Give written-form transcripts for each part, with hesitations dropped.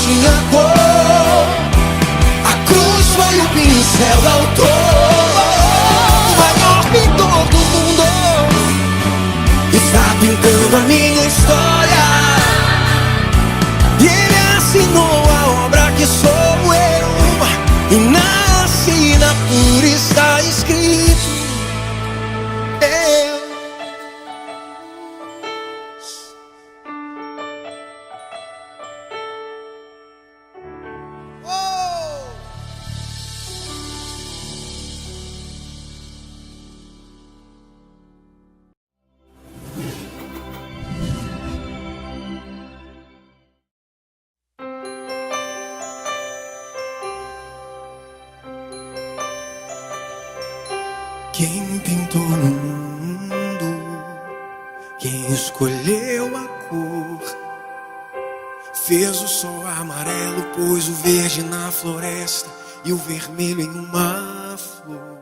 tinha cor. A cruz foi o pincel do autor. O maior pintor do mundo está pintando a minha história. E ele assinou a obra que sou eu. E na assinatura está escrito eu. Quem pintou no mundo, quem escolheu a cor, fez o sol amarelo, pôs o verde na floresta e o vermelho em uma flor.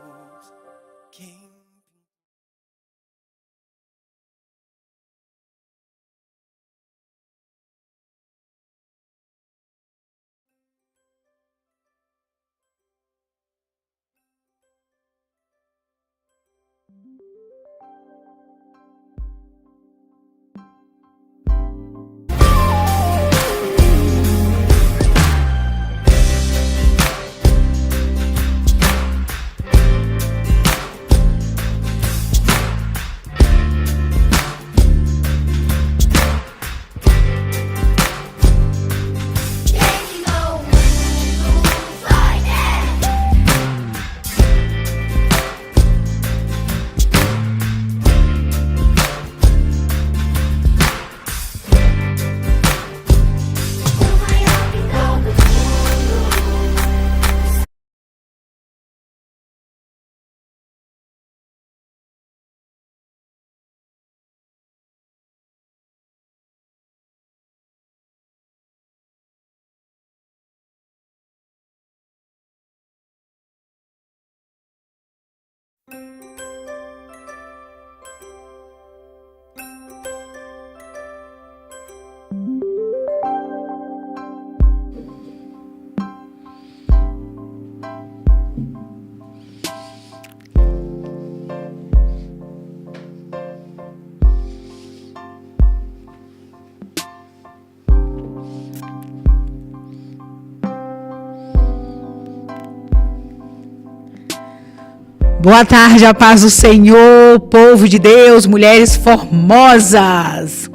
Boa tarde, a paz do Senhor, povo de Deus, mulheres formosas.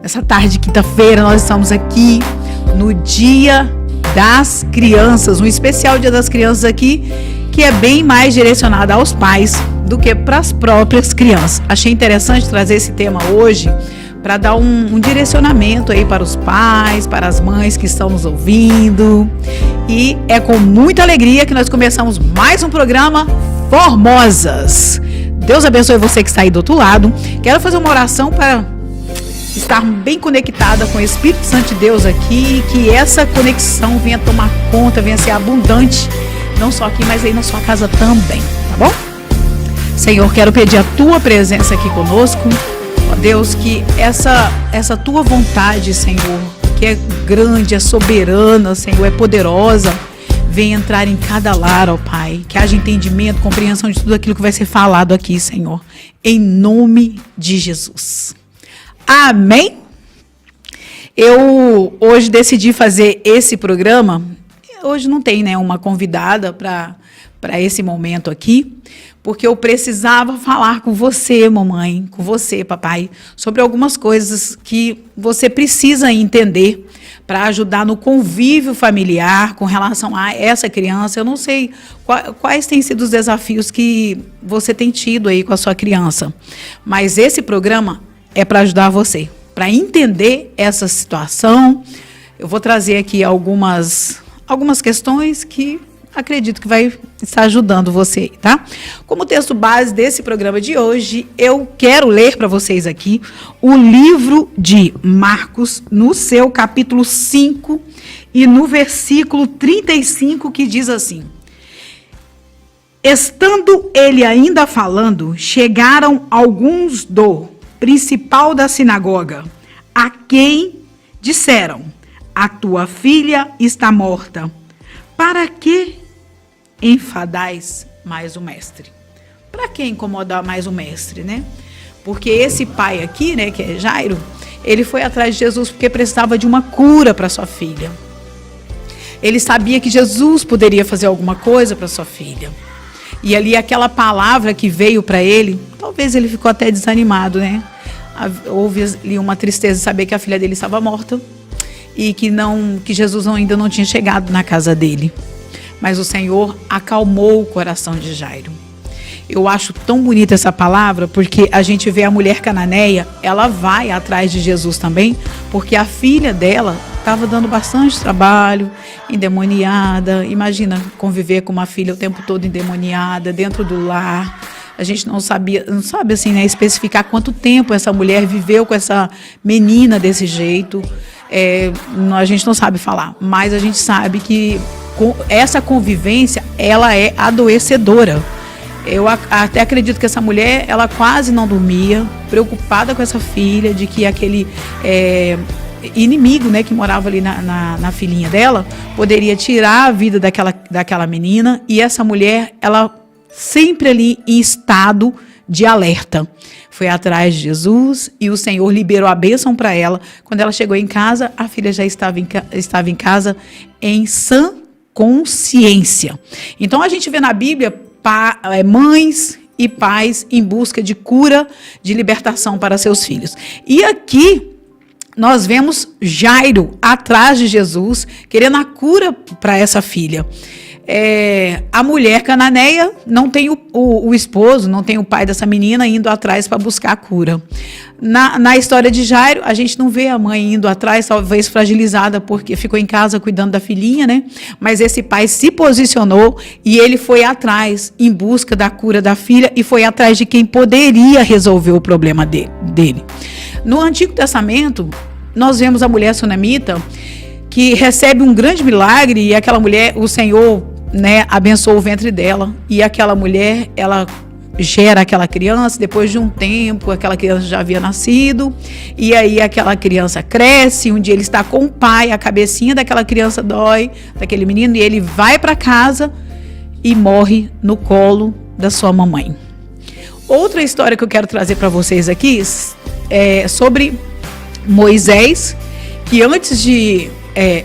Nessa tarde de quinta-feira, nós estamos aqui no Dia das Crianças, um especial Dia das Crianças aqui, que é bem mais direcionado aos pais do que para as próprias crianças. Achei interessante trazer esse tema hoje para dar um direcionamento aí para os pais, para as mães que estão nos ouvindo. E é com muita alegria que nós começamos mais um programa Formosas. Deus abençoe você que está aí do outro lado. Quero fazer uma oração para estar bem conectada com o Espírito Santo de Deus aqui, que essa conexão venha tomar conta, venha ser abundante, não só aqui, mas aí na sua casa também, tá bom? Senhor, quero pedir a tua presença aqui conosco, ó Deus, que essa tua vontade, Senhor, que é grande, é soberana, Senhor, é poderosa, venha entrar em cada lar, ó Pai, que haja entendimento, compreensão de tudo aquilo que vai ser falado aqui, Senhor, em nome de Jesus. Amém? Eu hoje decidi fazer esse programa. Hoje não tem, né, uma convidada para esse momento aqui, porque eu precisava falar com você, mamãe, com você, papai, sobre algumas coisas que você precisa entender para ajudar no convívio familiar com relação a essa criança. Eu não sei quais têm sido os desafios que você tem tido aí com a sua criança, mas esse programa é para ajudar você, para entender essa situação. Eu vou trazer aqui algumas questões que acredito que vai estar ajudando você, tá? Como texto base desse programa de hoje, eu quero ler para vocês aqui o livro de Marcos, no seu capítulo 5 e no versículo 35, que diz assim: estando ele ainda falando, chegaram alguns do principal da sinagoga, a quem disseram: a tua filha está morta. Para que enfadais mais o mestre? Para que incomodar mais o mestre, né? Porque esse pai aqui, né, que é Jairo, ele foi atrás de Jesus porque precisava de uma cura para sua filha. Ele sabia que Jesus poderia fazer alguma coisa para sua filha. E ali aquela palavra que veio para ele, talvez ele ficou até desanimado, né? Houve ali uma tristeza de saber que a filha dele estava morta e que Jesus ainda não tinha chegado na casa dele. Mas o Senhor acalmou o coração de Jairo. Eu acho tão bonita essa palavra, porque a gente vê a mulher cananeia, ela vai atrás de Jesus também, porque a filha dela estava dando bastante trabalho, endemoniada. Imagina conviver com uma filha o tempo todo endemoniada, dentro do lar. A gente não sabe assim, né, especificar quanto tempo essa mulher viveu com essa menina desse jeito. A gente não sabe falar, mas a gente sabe que essa convivência, ela é adoecedora. Eu até acredito que essa mulher, ela quase não dormia, preocupada com essa filha, de que aquele inimigo, né, que morava ali na filhinha dela, poderia tirar a vida daquela menina. E essa mulher, ela sempre ali em estado de alerta. Foi atrás de Jesus e o Senhor liberou a bênção para ela. Quando ela chegou em casa, a filha já estava em casa em sã consciência. Então a gente vê na Bíblia mães e pais em busca de cura, de libertação para seus filhos. E aqui nós vemos Jairo atrás de Jesus, querendo a cura para essa filha. A mulher cananeia não tem o esposo, não tem o pai dessa menina indo atrás para buscar a cura. Na história de Jairo, a gente não vê a mãe indo atrás, talvez fragilizada porque ficou em casa cuidando da filhinha, né? Mas esse pai se posicionou e ele foi atrás, em busca da cura da filha, e foi atrás de quem poderia resolver o problema dele. No Antigo Testamento, nós vemos a mulher sunamita que recebe um grande milagre, e aquela mulher, o Senhor, né, abençoou o ventre dela, e aquela mulher, ela gera aquela criança. Depois de um tempo, aquela criança já havia nascido, e aí aquela criança cresce. Um dia ele está com o pai, a cabecinha daquela criança dói, daquele menino, e ele vai para casa e morre no colo da sua mamãe. Outra história que eu quero trazer para vocês aqui é sobre Moisés, que antes de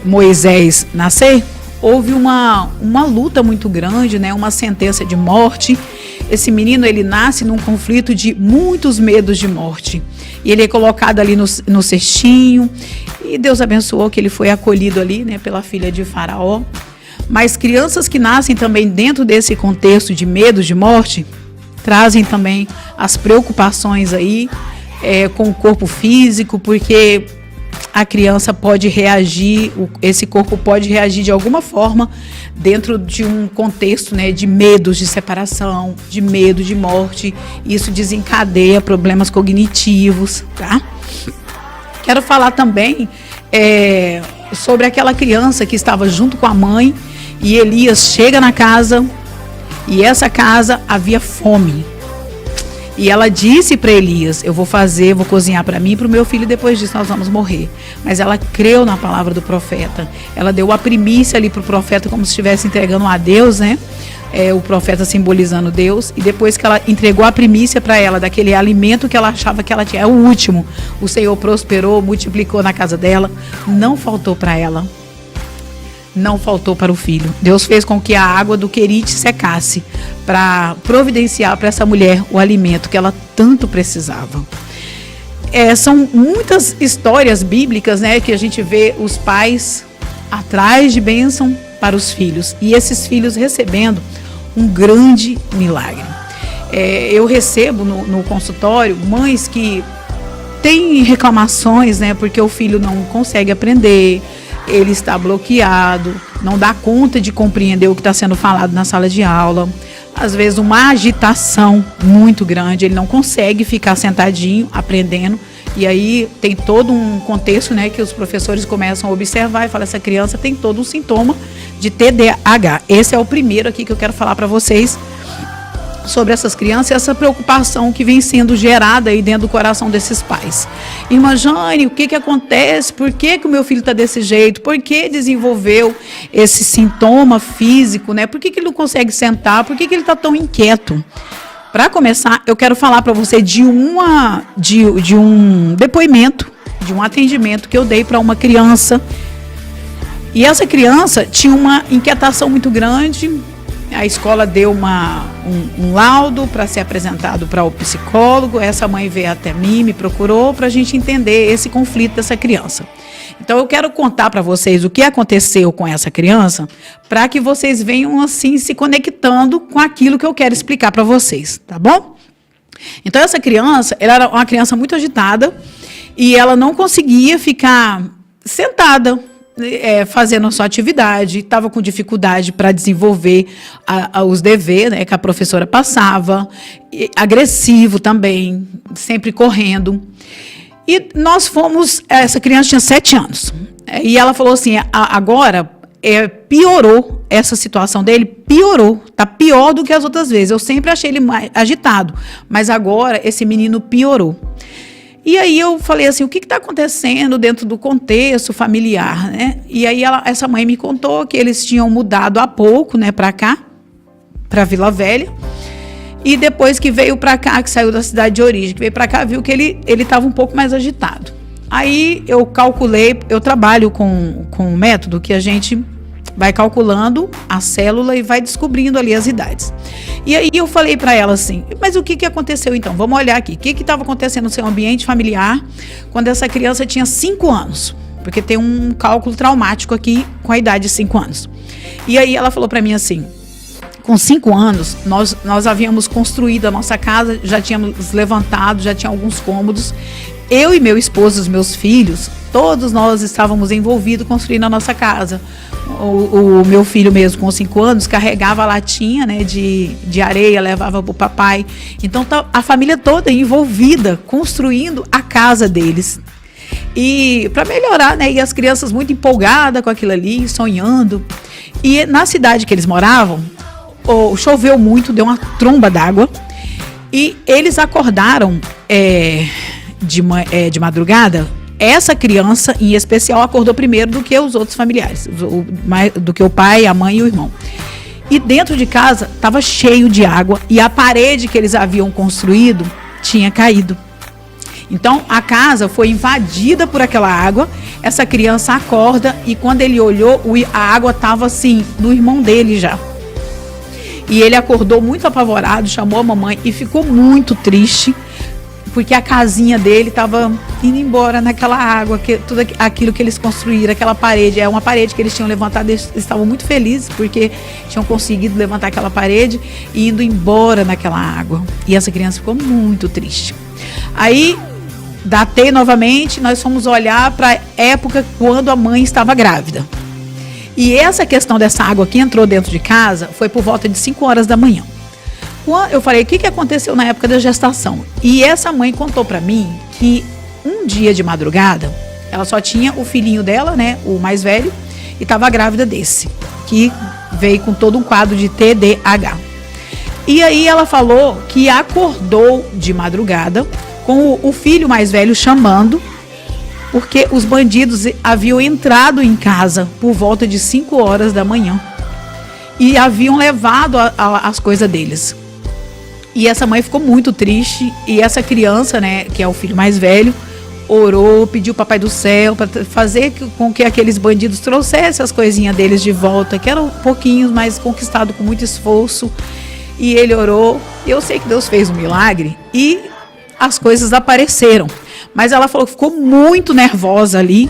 Moisés nascer, houve uma luta muito grande, né? Uma sentença de morte. Esse menino, ele nasce num conflito de muitos medos de morte. E ele é colocado ali no cestinho. E Deus abençoou que ele foi acolhido ali, né, pela filha de Faraó. Mas crianças que nascem também dentro desse contexto de medos de morte, trazem também as preocupações aí com o corpo físico, porque a criança pode reagir, esse corpo pode reagir de alguma forma dentro de um contexto, né, de medos de separação, de medo de morte. Isso desencadeia problemas cognitivos, tá? Quero falar também sobre aquela criança que estava junto com a mãe, e Elias chega na casa, e essa casa havia fome. E ela disse para Elias: eu vou cozinhar para mim e para o meu filho, depois disso nós vamos morrer. Mas ela creu na palavra do profeta. Ela deu a primícia ali para o profeta, como se estivesse entregando a Deus, né? O profeta simbolizando Deus. E depois que ela entregou a primícia para ela, daquele alimento que ela achava que ela tinha, é o último, o Senhor prosperou, multiplicou na casa dela. Não faltou para ela. Não faltou para o filho. Deus fez com que a água do Querite secasse para providenciar para essa mulher o alimento que ela tanto precisava. São muitas histórias bíblicas, né, que a gente vê os pais atrás de bênção para os filhos, e esses filhos recebendo um grande milagre. Eu recebo no consultório mães que têm reclamações, né, porque o filho não consegue aprender, ele está bloqueado, não dá conta de compreender o que está sendo falado na sala de aula. Às vezes uma agitação muito grande, ele não consegue ficar sentadinho aprendendo. E aí tem todo um contexto, né, que os professores começam a observar e falam: essa criança tem todo um sintoma de TDAH. Esse é o primeiro aqui que eu quero falar para vocês sobre essas crianças e essa preocupação que vem sendo gerada aí dentro do coração desses pais. Irmã Jane, o que acontece? Por que o meu filho está desse jeito? Por que desenvolveu esse sintoma físico, né? Por que ele não consegue sentar? Por que ele está tão inquieto? Para começar, eu quero falar para você de um depoimento, de um atendimento que eu dei para uma criança. E essa criança tinha uma inquietação muito grande. A escola deu um laudo para ser apresentado para o psicólogo. Essa mãe veio até mim, me procurou para a gente entender esse conflito dessa criança. Então, eu quero contar para vocês o que aconteceu com essa criança, para que vocês venham assim se conectando com aquilo que eu quero explicar para vocês, tá bom? Então, essa criança, ela era uma criança muito agitada e ela não conseguia ficar sentada, fazendo a sua atividade, estava com dificuldade para desenvolver os deveres, né, que a professora passava, agressivo também, sempre correndo. E nós fomos, essa criança tinha 7 anos, e ela falou assim, agora piorou essa situação dele, piorou, tá pior do que as outras vezes. Eu sempre achei ele mais agitado, mas agora esse menino piorou. E aí eu falei assim, o que está acontecendo dentro do contexto familiar, né? E aí essa mãe me contou que eles tinham mudado há pouco, né, para cá, para Vila Velha. E depois que veio para cá, que saiu da cidade de origem, que veio para cá, viu que ele estava um pouco mais agitado. Aí eu calculei, eu trabalho com um método que a gente vai calculando a célula e vai descobrindo ali as idades. E aí eu falei para ela assim, mas o que aconteceu então? Vamos olhar aqui, o que estava acontecendo no seu ambiente familiar quando essa criança tinha 5 anos? Porque tem um cálculo traumático aqui com a idade de 5 anos. E aí ela falou para mim assim, com 5 anos, nós havíamos construído a nossa casa, já tínhamos levantado, já tinha alguns cômodos. Eu e meu esposo, os meus filhos, todos nós estávamos envolvidos construindo a nossa casa. O meu filho mesmo, com 5 anos, carregava a latinha, né, de areia, levava para o papai. Então, a família toda envolvida, construindo a casa deles. E para melhorar, né, e as crianças muito empolgadas com aquilo ali, sonhando. E na cidade que eles moravam, choveu muito, deu uma tromba d'água. E eles acordaram de madrugada. Essa criança, em especial, acordou primeiro do que os outros familiares, do que o pai, a mãe e o irmão. E dentro de casa estava cheio de água e a parede que eles haviam construído tinha caído. Então, a casa foi invadida por aquela água. Essa criança acorda e quando ele olhou, a água estava assim, no irmão dele já. E ele acordou muito apavorado, chamou a mamãe e ficou muito triste, porque a casinha dele estava indo embora naquela água, tudo aquilo que eles construíram, aquela parede, uma parede que eles tinham levantado, eles estavam muito felizes porque tinham conseguido levantar aquela parede e indo embora naquela água. E essa criança ficou muito triste. Aí, datei novamente, nós fomos olhar para a época quando a mãe estava grávida. E essa questão dessa água que entrou dentro de casa foi por volta de 5 horas da manhã. Eu falei, o que aconteceu na época da gestação? E essa mãe contou para mim que um dia de madrugada, ela só tinha o filhinho dela, né, o mais velho, e estava grávida desse, que veio com todo um quadro de TDAH. E aí ela falou que acordou de madrugada com o filho mais velho chamando, porque os bandidos haviam entrado em casa por volta de 5 horas da manhã e haviam levado as coisas deles. E essa mãe ficou muito triste e essa criança, né, que é o filho mais velho, orou, pediu ao Papai do Céu para fazer com que aqueles bandidos trouxessem as coisinhas deles de volta, que eram pouquinhos, mas conquistado com muito esforço. E ele orou. Eu sei que Deus fez um milagre e as coisas apareceram. Mas ela falou que ficou muito nervosa ali,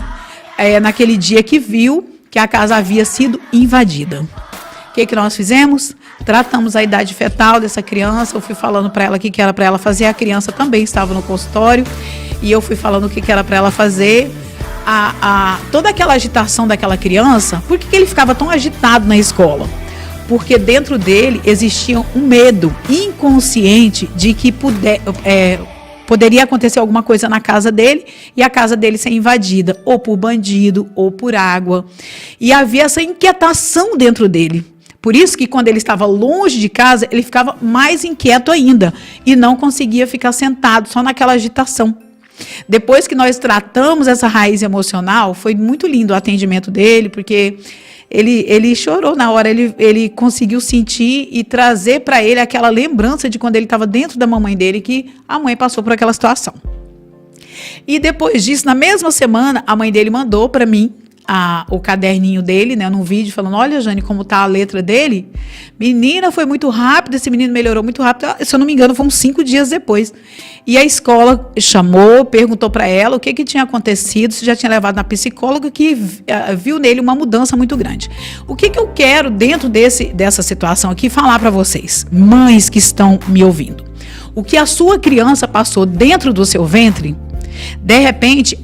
naquele dia que viu que a casa havia sido invadida. O que nós fizemos? Tratamos a idade fetal dessa criança. Eu fui falando para ela o que era para ela fazer. A criança também estava no consultório. E eu fui falando o que era para ela fazer. Toda aquela agitação daquela criança, por que ele ficava tão agitado na escola? Porque dentro dele existia um medo inconsciente de que poderia acontecer alguma coisa na casa dele e a casa dele ser invadida, ou por bandido, ou por água. E havia essa inquietação dentro dele. Por isso que quando ele estava longe de casa, ele ficava mais inquieto ainda e não conseguia ficar sentado, só naquela agitação. Depois que nós tratamos essa raiz emocional, foi muito lindo o atendimento dele, porque ele chorou na hora, ele conseguiu sentir e trazer para ele aquela lembrança de quando ele estava dentro da mamãe dele, que a mãe passou por aquela situação. E depois disso, na mesma semana, a mãe dele mandou para mim o caderninho dele, né, num vídeo, falando, olha, Jane, como tá a letra dele. Menina, foi muito rápido, esse menino melhorou muito rápido. Se eu não me engano, foi uns 5 dias depois. E a escola chamou, perguntou para ela o que tinha acontecido, se já tinha levado na psicóloga, que viu nele uma mudança muito grande. O que eu quero, dentro dessa situação aqui, falar para vocês, mães que estão me ouvindo. O que a sua criança passou dentro do seu ventre, de repente,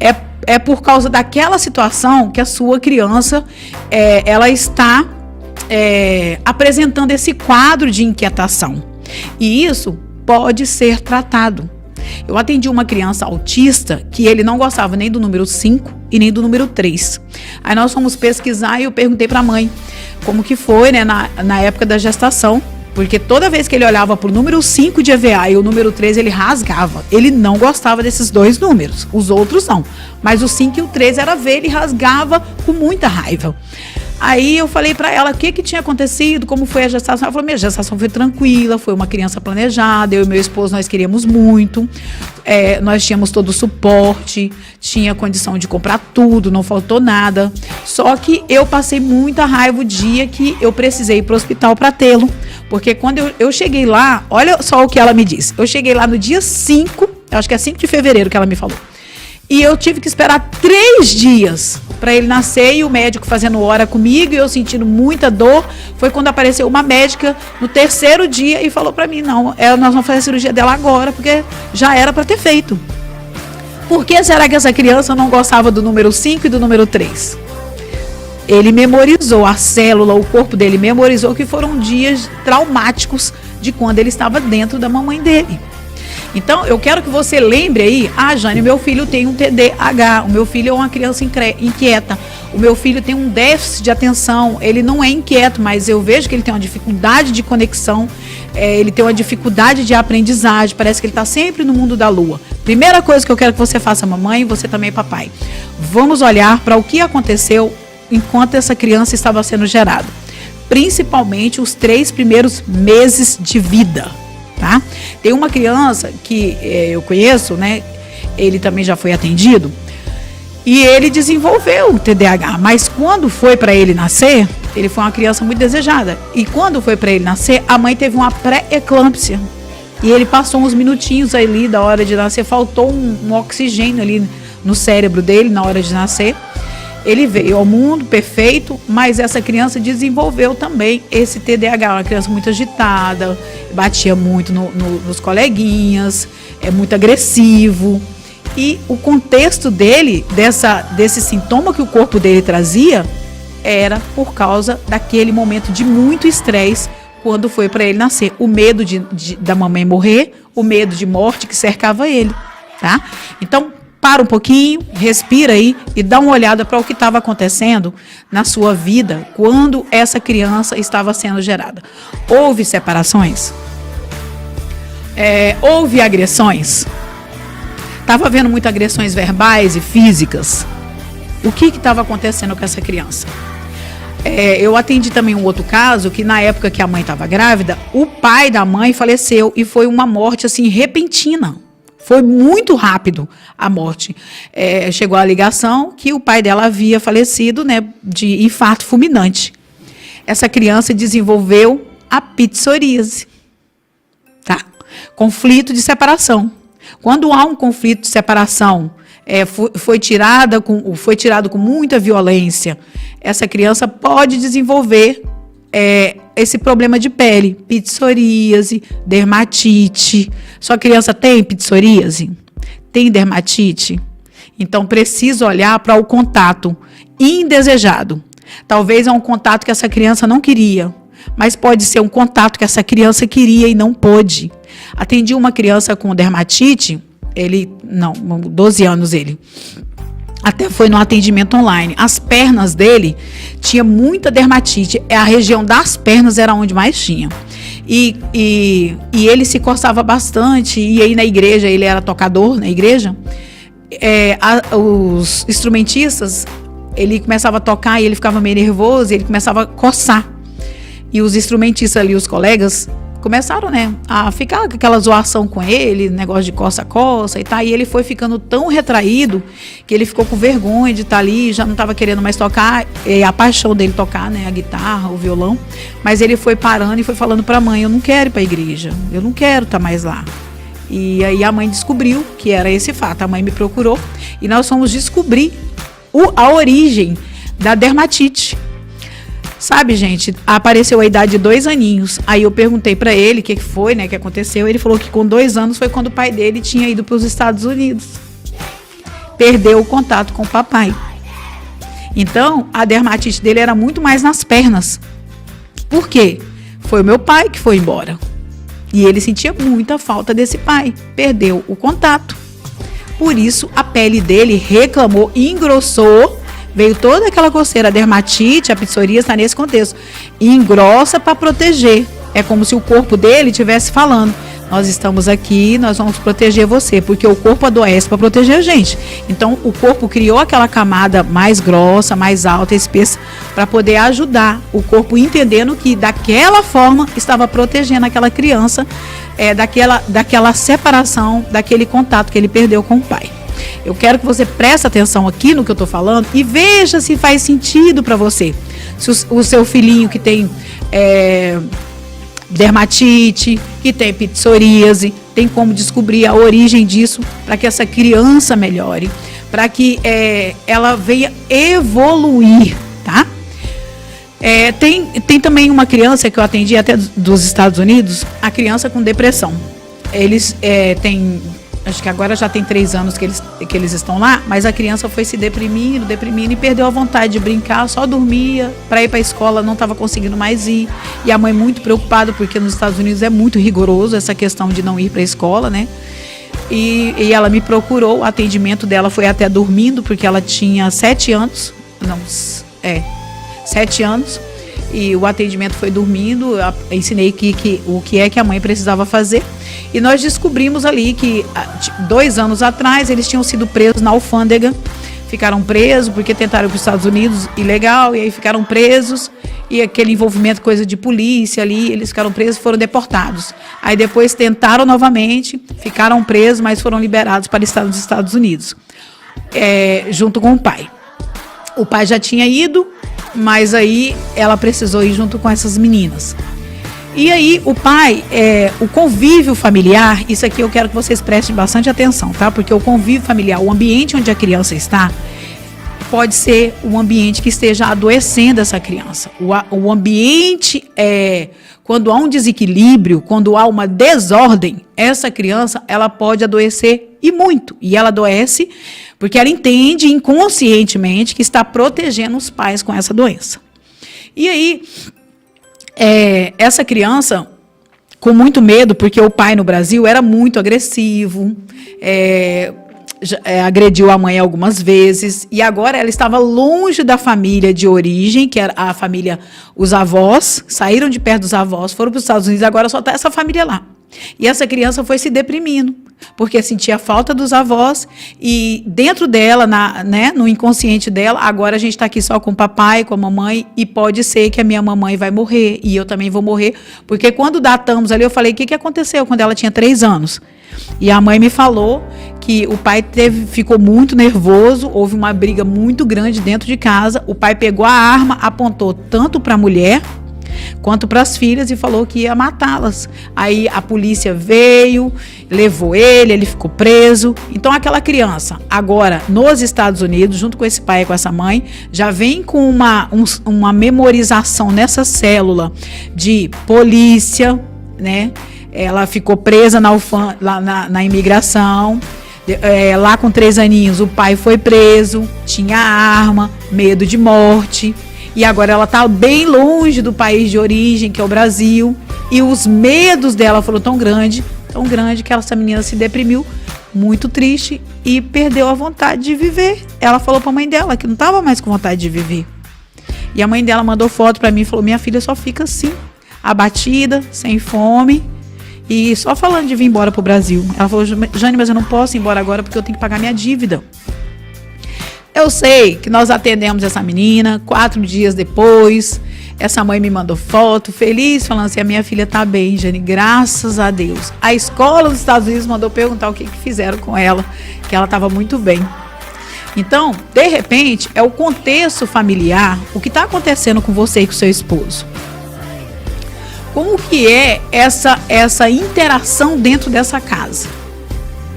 é por causa daquela situação que a sua criança ela está apresentando esse quadro de inquietação. E isso pode ser tratado. Eu atendi uma criança autista que ele não gostava nem do número 5 e nem do número 3. Aí nós fomos pesquisar e eu perguntei para a mãe como que foi, né, na época da gestação. Porque toda vez que ele olhava para o número 5 de EVA e o número 3, ele rasgava. Ele não gostava desses dois números. Os outros não. Mas o 5 e o 3 era ver, ele rasgava com muita raiva. Aí eu falei para ela o que tinha acontecido, como foi a gestação. Ela falou, minha gestação foi tranquila, foi uma criança planejada, eu e meu esposo, nós queríamos muito. Nós tínhamos todo o suporte, tinha condição de comprar tudo, não faltou nada. Só que eu passei muita raiva o dia que eu precisei ir para o hospital para tê-lo. Porque quando eu cheguei lá, olha só o que ela me disse. Eu cheguei lá no dia 5, acho que é 5 de fevereiro que ela me falou. E eu tive que esperar 3 dias para ele nascer, e o médico fazendo hora comigo e eu sentindo muita dor. Foi quando apareceu uma médica no 3º dia e falou para mim, não, nós vamos fazer a cirurgia dela agora, porque já era para ter feito. Por que será que essa criança não gostava do número 5 e do número 3? Ele memorizou, a célula, o corpo dele memorizou que foram dias traumáticos de quando ele estava dentro da mamãe dele. Então, eu quero que você lembre aí, Jane, meu filho tem um TDAH, o meu filho é uma criança inquieta, o meu filho tem um déficit de atenção, ele não é inquieto, mas eu vejo que ele tem uma dificuldade de conexão, ele tem uma dificuldade de aprendizagem, parece que ele está sempre no mundo da lua. Primeira coisa que eu quero que você faça, mamãe, você também, papai, vamos olhar para o que aconteceu enquanto essa criança estava sendo gerada, principalmente os 3 primeiros meses de vida. Tá? Tem uma criança que eu conheço, né? Ele também já foi atendido e ele desenvolveu o TDAH, mas quando foi para ele nascer, ele foi uma criança muito desejada, e quando foi para ele nascer, a mãe teve uma pré-eclâmpsia e ele passou uns minutinhos ali da hora de nascer, faltou um oxigênio ali no cérebro dele na hora de nascer. Ele veio ao mundo perfeito, mas essa criança desenvolveu também esse TDAH, uma criança muito agitada, batia muito nos coleguinhas, muito agressivo. E o contexto dele, desse sintoma que o corpo dele trazia, era por causa daquele momento de muito estresse quando foi para ele nascer. O medo da mamãe morrer, o medo de morte que cercava ele, tá? Então, para um pouquinho, respira aí e dá uma olhada para o que estava acontecendo na sua vida quando essa criança estava sendo gerada. Houve separações? Houve agressões? Estava havendo muitas agressões verbais e físicas? O que estava acontecendo com essa criança? Eu atendi também um outro caso que na época que a mãe estava grávida, o pai da mãe faleceu e foi uma morte assim repentina. Foi muito rápido a morte. Chegou a ligação que o pai dela havia falecido, né, de infarto fulminante. Essa criança desenvolveu a psoríase, tá? Conflito de separação. Quando há um conflito de separação, foi tirado com muita violência, essa criança pode desenvolver esse problema de pele, psoríase, dermatite. Sua criança tem psoríase? Tem dermatite? Então, precisa olhar para o contato indesejado. Talvez é um contato que essa criança não queria, mas pode ser um contato que essa criança queria e não pôde. Atendi uma criança com dermatite, 12 anos ele. até foi no atendimento online. As pernas dele tinha muita dermatite. A região das pernas era onde mais tinha. E ele se coçava bastante. E aí na igreja, ele era tocador na igreja. Os instrumentistas, ele começava a tocar e ele ficava meio nervoso. E ele começava a coçar. E os instrumentistas ali, os colegas, começaram, né, a ficar com aquela zoação com ele, negócio de coça-coça e tal. E ele foi ficando tão retraído que ele ficou com vergonha de estar ali, já não estava querendo mais tocar. A paixão dele tocar, né, a guitarra, o violão. Mas ele foi parando e foi falando para a mãe: eu não quero ir para a igreja, eu não quero estar mais lá. E aí a mãe descobriu que era esse fato. A mãe me procurou e nós fomos descobrir a origem da dermatite. Sabe, gente, apareceu a idade de 2 aninhos. Aí eu perguntei pra ele o que foi, né, que aconteceu. Ele falou que com 2 anos foi quando o pai dele tinha ido para os Estados Unidos. Perdeu o contato com o papai. Então, a dermatite dele era muito mais nas pernas. Por quê? Foi o meu pai que foi embora. E ele sentia muita falta desse pai. Perdeu o contato. Por isso, a pele dele reclamou, engrossou. Veio toda aquela coceira, a dermatite, a psoríase está nesse contexto. E engrossa para proteger. É como se o corpo dele estivesse falando: nós estamos aqui, nós vamos proteger você. Porque o corpo adoece para proteger a gente. Então, o corpo criou aquela camada mais grossa, mais alta, espessa, para poder ajudar o corpo, entendendo que daquela forma estava protegendo aquela criança, daquela separação, daquele contato que ele perdeu com o pai. Eu quero que você preste atenção aqui no que eu estou falando e veja se faz sentido para você. Se o seu filhinho que tem dermatite, que tem psoríase, tem como descobrir a origem disso para que essa criança melhore, para que ela venha evoluir, tá? Tem também uma criança que eu atendi até dos Estados Unidos, a criança com depressão. Eles têm... Acho que agora já tem 3 anos que eles estão lá, mas a criança foi se deprimindo e perdeu a vontade de brincar, só dormia, para ir para a escola não estava conseguindo mais ir. E a mãe muito preocupada, porque nos Estados Unidos é muito rigoroso essa questão de não ir para a escola, né? E ela me procurou, o atendimento dela foi até dormindo, porque ela tinha 7 anos, 7 anos, e o atendimento foi dormindo. Eu ensinei o que é que a mãe precisava fazer. E nós descobrimos ali que 2 anos atrás eles tinham sido presos na alfândega. Ficaram presos porque tentaram ir para os Estados Unidos ilegal, e aí ficaram presos. E aquele envolvimento, coisa de polícia ali, eles ficaram presos e foram deportados. Aí depois tentaram novamente, ficaram presos, mas foram liberados para estar nos Estados Unidos, junto com o pai. O pai já tinha ido, mas aí ela precisou ir junto com essas meninas. E aí o pai, o convívio familiar, isso aqui eu quero que vocês prestem bastante atenção, tá? Porque o convívio familiar, o ambiente onde a criança está, pode ser um ambiente que esteja adoecendo essa criança. O ambiente, quando há um desequilíbrio, quando há uma desordem, essa criança, ela pode adoecer e muito. E ela adoece porque ela entende inconscientemente que está protegendo os pais com essa doença. E aí, essa criança, com muito medo, porque o pai no Brasil era muito agressivo, agrediu a mãe algumas vezes, e agora ela estava longe da família de origem, que era a família, os avós, saíram de perto dos avós, foram para os Estados Unidos, agora só está essa família lá. E essa criança foi se deprimindo, porque sentia falta dos avós, e dentro dela, no inconsciente dela, agora a gente está aqui só com o papai, com a mamãe, e pode ser que a minha mamãe vai morrer, e eu também vou morrer, porque quando datamos ali, eu falei, o que aconteceu quando ela tinha 3 anos? E a mãe me falou que o pai ficou muito nervoso, houve uma briga muito grande dentro de casa, o pai pegou a arma, apontou tanto para a mulher quanto para as filhas e falou que ia matá-las. Aí a polícia veio, levou ele ficou preso. Então aquela criança, agora nos Estados Unidos, junto com esse pai e com essa mãe, já vem com uma memorização nessa célula de polícia, né? Ela ficou presa na imigração. Lá com 3 aninhos, o pai foi preso, tinha arma, medo de morte. E agora ela está bem longe do país de origem, que é o Brasil. E os medos dela foram tão grande que essa menina se deprimiu, muito triste. e perdeu a vontade de viver. Ela falou para a mãe dela que não estava mais com vontade de viver. E a mãe dela mandou foto para mim e falou: minha filha só fica assim, abatida, sem fome e só falando de vir embora pro Brasil. Ela falou: Jane, mas eu não posso ir embora agora porque eu tenho que pagar minha dívida. Eu sei que nós atendemos essa menina, 4 dias depois, essa mãe me mandou foto, feliz, falando assim: a minha filha tá bem, Jane, graças a Deus. A escola dos Estados Unidos mandou perguntar o que fizeram com ela, que ela estava muito bem. Então, de repente, é o contexto familiar, o que está acontecendo com você e com seu esposo. Como que é essa interação dentro dessa casa?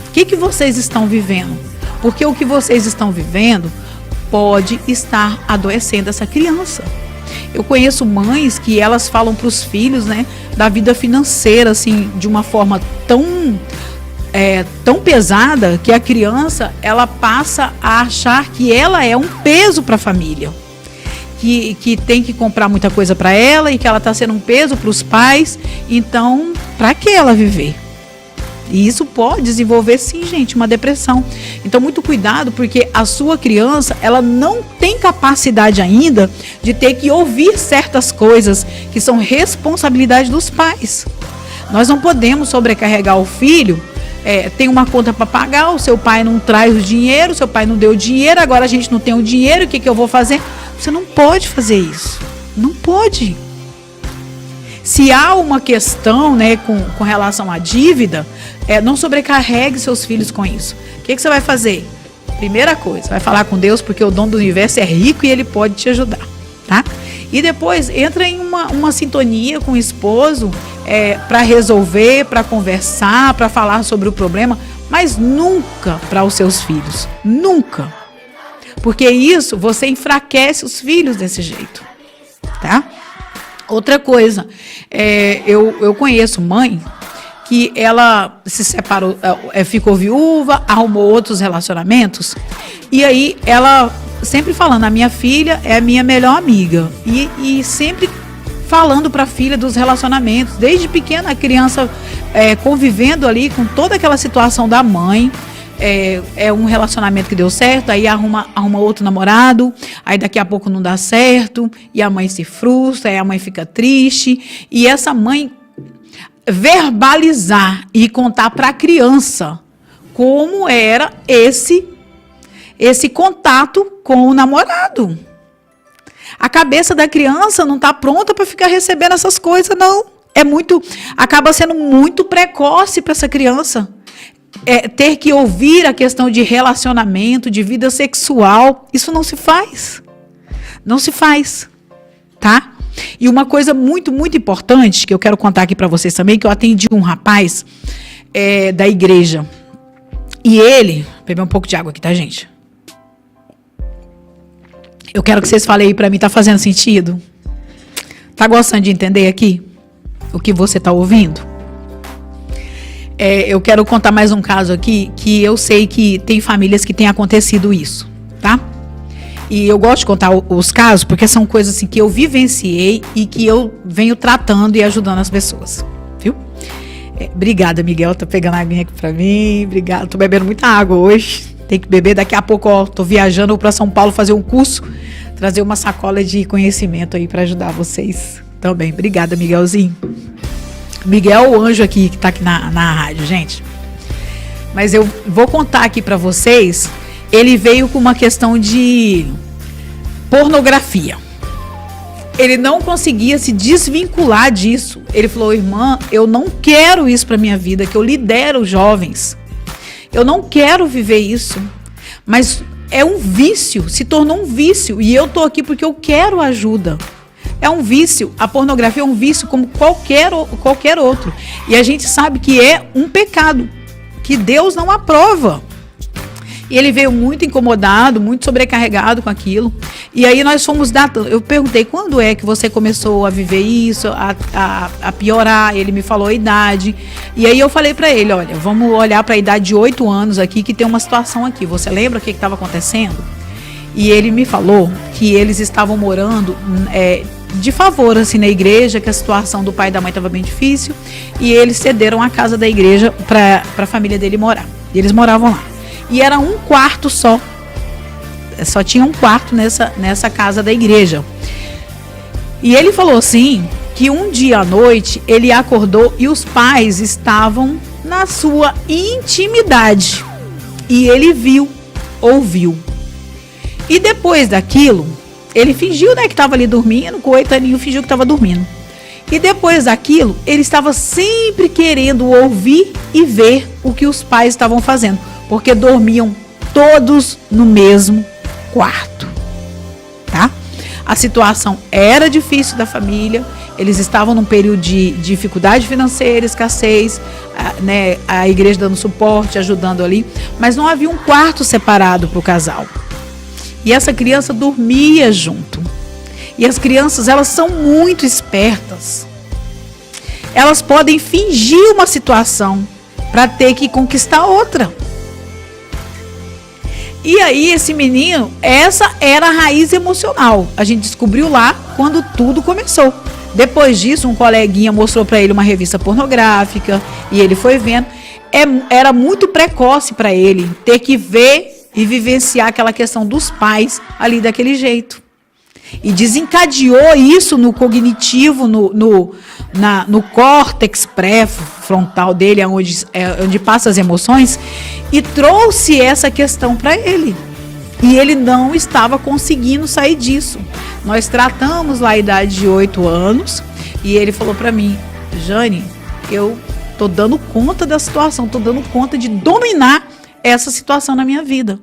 O que vocês estão vivendo? Porque o que vocês estão vivendo pode estar adoecendo essa criança. Eu conheço mães que elas falam para os filhos, né, da vida financeira, assim, de uma forma tão pesada que a criança, ela passa a achar que ela é um peso para a família. Que tem que comprar muita coisa para ela e que ela está sendo um peso para os pais. Então, para que ela viver? E isso pode desenvolver, sim, gente, uma depressão. Então, muito cuidado, porque a sua criança, ela não tem capacidade ainda de ter que ouvir certas coisas que são responsabilidade dos pais. Nós não podemos sobrecarregar o filho. Tem uma conta para pagar, o seu pai não traz o dinheiro, o seu pai não deu o dinheiro, agora a gente não tem o dinheiro, o que eu vou fazer? Você não pode fazer isso. Não pode. Se há uma questão, né, com relação à dívida, não sobrecarregue seus filhos com isso. O que você vai fazer? Primeira coisa, vai falar com Deus, porque o dono do universo é rico e ele pode te ajudar, tá? E depois entra em uma sintonia com o esposo para resolver, para conversar, para falar sobre o problema, mas nunca para os seus filhos. Nunca. Porque isso, você enfraquece os filhos desse jeito, tá? Outra coisa, eu conheço mãe que ela se separou, ficou viúva, arrumou outros relacionamentos, e aí ela sempre falando: a minha filha é a minha melhor amiga, e sempre falando para a filha dos relacionamentos, desde pequena a criança convivendo ali com toda aquela situação da mãe. Um relacionamento que deu certo, aí arruma outro namorado, aí daqui a pouco não dá certo, e a mãe se frustra, aí a mãe fica triste, e essa mãe verbalizar e contar para a criança como era esse contato com o namorado. A cabeça da criança não está pronta para ficar recebendo essas coisas, não. Acaba sendo muito precoce para essa criança. Ter que ouvir a questão de relacionamento, de vida sexual, isso não se faz. Não se faz, tá? E uma coisa muito, muito importante que eu quero contar aqui para vocês também, que eu atendi um rapaz da igreja. E ele... Beber um pouco de água aqui, tá, gente? Eu quero que vocês falem aí para mim, tá fazendo sentido? Tá gostando de entender aqui o que você tá ouvindo? Eu quero contar mais um caso aqui, que eu sei que tem famílias que tem acontecido isso, tá? E eu gosto de contar os casos, porque são coisas assim que eu vivenciei e que eu venho tratando e ajudando as pessoas, viu? Obrigada, Miguel, tá pegando a aguinha aqui pra mim, obrigada, tô bebendo muita água hoje, tem que beber, daqui a pouco, ó, tô viajando para São Paulo fazer um curso, trazer uma sacola de conhecimento aí para ajudar vocês também. Obrigada, Miguelzinho. Miguel é o anjo aqui, que tá aqui na rádio, gente. Mas eu vou contar aqui para vocês. Ele veio com uma questão de pornografia. Ele não conseguia se desvincular disso. Ele falou: irmã, eu não quero isso para minha vida, que eu lidero jovens. Eu não quero viver isso. Mas é um vício, se tornou um vício. E eu tô aqui porque eu quero ajuda. É um vício, a pornografia é um vício como qualquer outro. E a gente sabe que é um pecado, que Deus não aprova. E ele veio muito incomodado, muito sobrecarregado com aquilo. E aí nós fomos datando. Eu perguntei: quando é que você começou a viver isso, a piorar? Ele me falou a idade. E aí eu falei para ele: olha, vamos olhar para a idade de 8 anos aqui, que tem uma situação aqui. Você lembra o que estava acontecendo? E ele me falou que eles estavam morando de favor, assim, na igreja, que a situação do pai e da mãe estava bem difícil, e eles cederam a casa da igreja para a família dele morar. E eles moravam lá. e era um quarto só. Só tinha um quarto nessa casa da igreja. E ele falou assim, que um dia à noite ele acordou e os pais estavam na sua intimidade. E ele ouviu. E depois daquilo, ele fingiu, né, que estava ali dormindo, com 8 aninhos, fingiu que estava dormindo. E depois daquilo, ele estava sempre querendo ouvir e ver o que os pais estavam fazendo, porque dormiam todos no mesmo quarto, tá? A situação era difícil da família, eles estavam num período de dificuldade financeira, escassez, né, a igreja dando suporte, ajudando ali, mas não havia um quarto separado para o casal. E essa criança dormia junto. E as crianças, elas são muito espertas. Elas podem fingir uma situação para ter que conquistar outra. E aí, esse menino, essa era a raiz emocional. A gente descobriu lá quando tudo começou. Depois disso, um coleguinha mostrou para ele uma revista pornográfica e ele foi vendo. Era muito precoce para ele ter que ver e vivenciar aquela questão dos pais ali daquele jeito. E desencadeou isso no cognitivo, no córtex pré-frontal dele, onde passa as emoções, e trouxe essa questão para ele. E ele não estava conseguindo sair disso. Nós tratamos lá a idade de 8 anos, e ele falou para mim, Jane, eu tô dando conta da situação, tô dando conta de dominar essa situação na minha vida.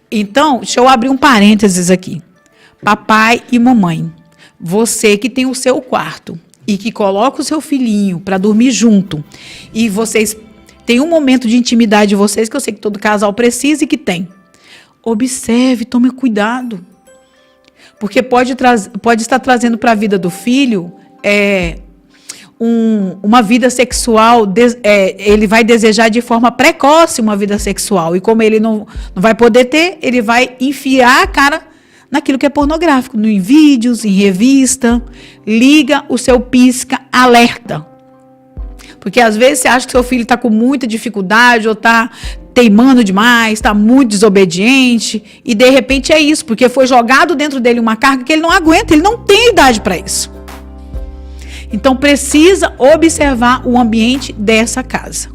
Então, deixa eu abrir um parênteses aqui. Papai e mamãe, você que tem o seu quarto e que coloca o seu filhinho para dormir junto e vocês têm um momento de intimidade de vocês, que eu sei que todo casal precisa e que tem. Observe, tome cuidado. Porque pode estar trazendo para a vida do filho uma vida sexual, ele vai desejar de forma precoce uma vida sexual. E como ele não vai poder ter, ele vai enfiar a cara naquilo que é pornográfico, em vídeos, em revista. Liga o seu pisca-alerta. Porque às vezes você acha que seu filho está com muita dificuldade ou está teimando demais, está muito desobediente. E de repente é isso, porque foi jogado dentro dele uma carga que ele não aguenta, ele não tem idade para isso. Então precisa observar o ambiente dessa casa.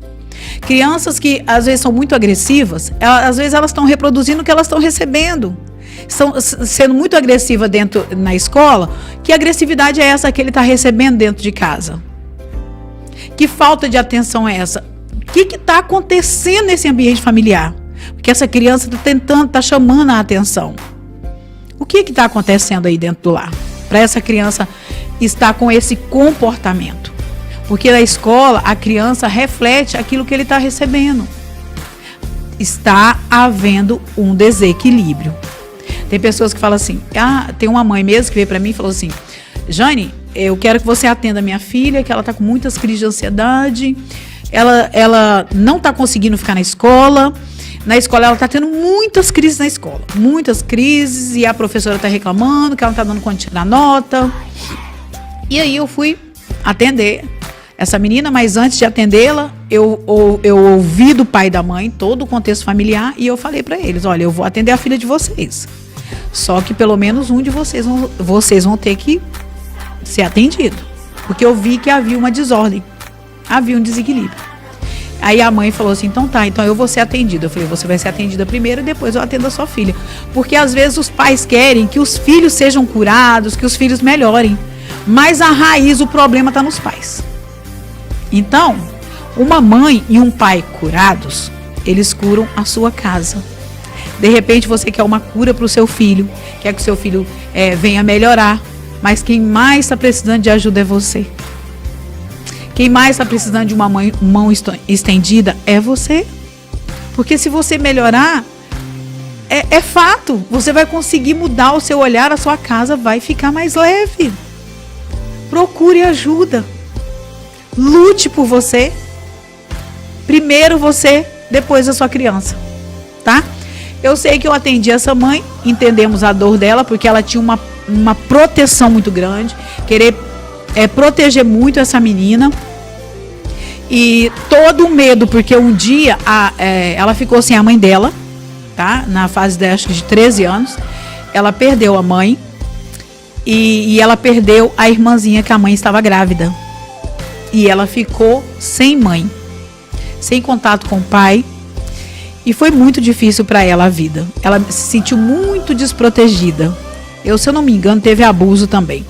Crianças que às vezes são muito agressivas, às vezes elas estão reproduzindo o que elas estão recebendo. Estão sendo muito agressiva na escola. Que agressividade é essa que ele está recebendo dentro de casa? Que falta de atenção é essa? O que está acontecendo nesse ambiente familiar? Porque essa criança está chamando a atenção. O que está acontecendo aí dentro do lar? Para essa criança estar com esse comportamento. Porque na escola a criança reflete aquilo que ele está recebendo. Está havendo um desequilíbrio. Tem pessoas que falam assim, tem uma mãe mesmo que veio para mim e falou assim, Jane, eu quero que você atenda a minha filha, que ela está com muitas crises de ansiedade, ela não está conseguindo ficar na escola ela está tendo muitas crises na escola, muitas crises, e a professora está reclamando que ela não está dando conta de tirar nota. E aí eu fui atender essa menina, mas antes de atendê-la, eu ouvi do pai e da mãe todo o contexto familiar e eu falei para eles, olha, eu vou atender a filha de vocês, só que pelo menos um de vocês vão ter que ser atendido, porque eu vi que havia uma desordem, havia um desequilíbrio. Aí a mãe falou assim, então eu vou ser atendida. Eu falei, você vai ser atendida primeiro e depois eu atendo a sua filha. Porque às vezes os pais querem que os filhos sejam curados, que os filhos melhorem. Mas a raiz, o problema está nos pais. Então, uma mãe e um pai curados, eles curam a sua casa. De repente você quer uma cura para o seu filho, quer que o seu filho venha melhorar. Mas quem mais está precisando de ajuda é você. Quem mais está precisando de uma mão estendida é você. Porque se você melhorar, é fato. Você vai conseguir mudar o seu olhar, a sua casa vai ficar mais leve. Procure ajuda. Lute por você. Primeiro você, depois a sua criança. Tá? Eu sei que eu atendi essa mãe, entendemos a dor dela, porque ela tinha uma proteção muito grande, querer proteger muito essa menina. E todo o medo, porque um dia ela ficou sem a mãe dela, tá? Na fase de, acho que de 13 anos. Ela perdeu a mãe e ela perdeu a irmãzinha que a mãe estava grávida. E ela ficou sem mãe, sem contato com o pai. E foi muito difícil para ela a vida. Ela se sentiu muito desprotegida. Se eu não me engano, teve abuso também.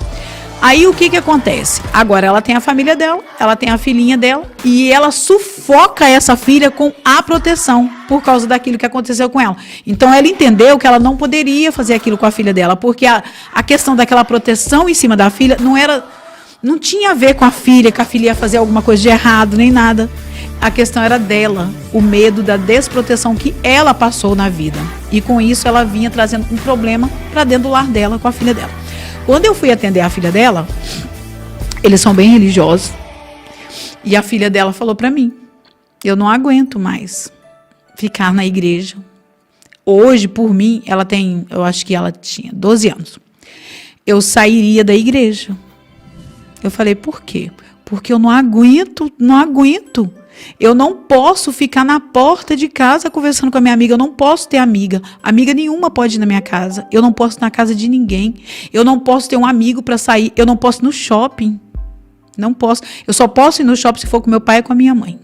Aí o que acontece? Agora ela tem a família dela, ela tem a filhinha dela e ela sufoca essa filha com a proteção por causa daquilo que aconteceu com ela. Então ela entendeu que ela não poderia fazer aquilo com a filha dela, porque a questão daquela proteção em cima da filha não tinha a ver com a filha, que a filha ia fazer alguma coisa de errado, nem nada. A questão era dela, o medo da desproteção que ela passou na vida. E com isso ela vinha trazendo um problema para dentro do lar dela com a filha dela. Quando eu fui atender a filha dela, eles são bem religiosos, e a filha dela falou para mim, eu não aguento mais ficar na igreja. Hoje, por mim, eu acho que ela tinha 12 anos. Eu sairia da igreja. Eu falei, por quê? Porque eu não aguento. Eu não posso ficar na porta de casa conversando com a minha amiga. Eu não posso ter amiga. Amiga nenhuma pode ir na minha casa. Eu não posso ir na casa de ninguém. Eu não posso ter um amigo para sair. Eu não posso ir no shopping. Não posso. Eu só posso ir no shopping se for com meu pai e com a minha mãe.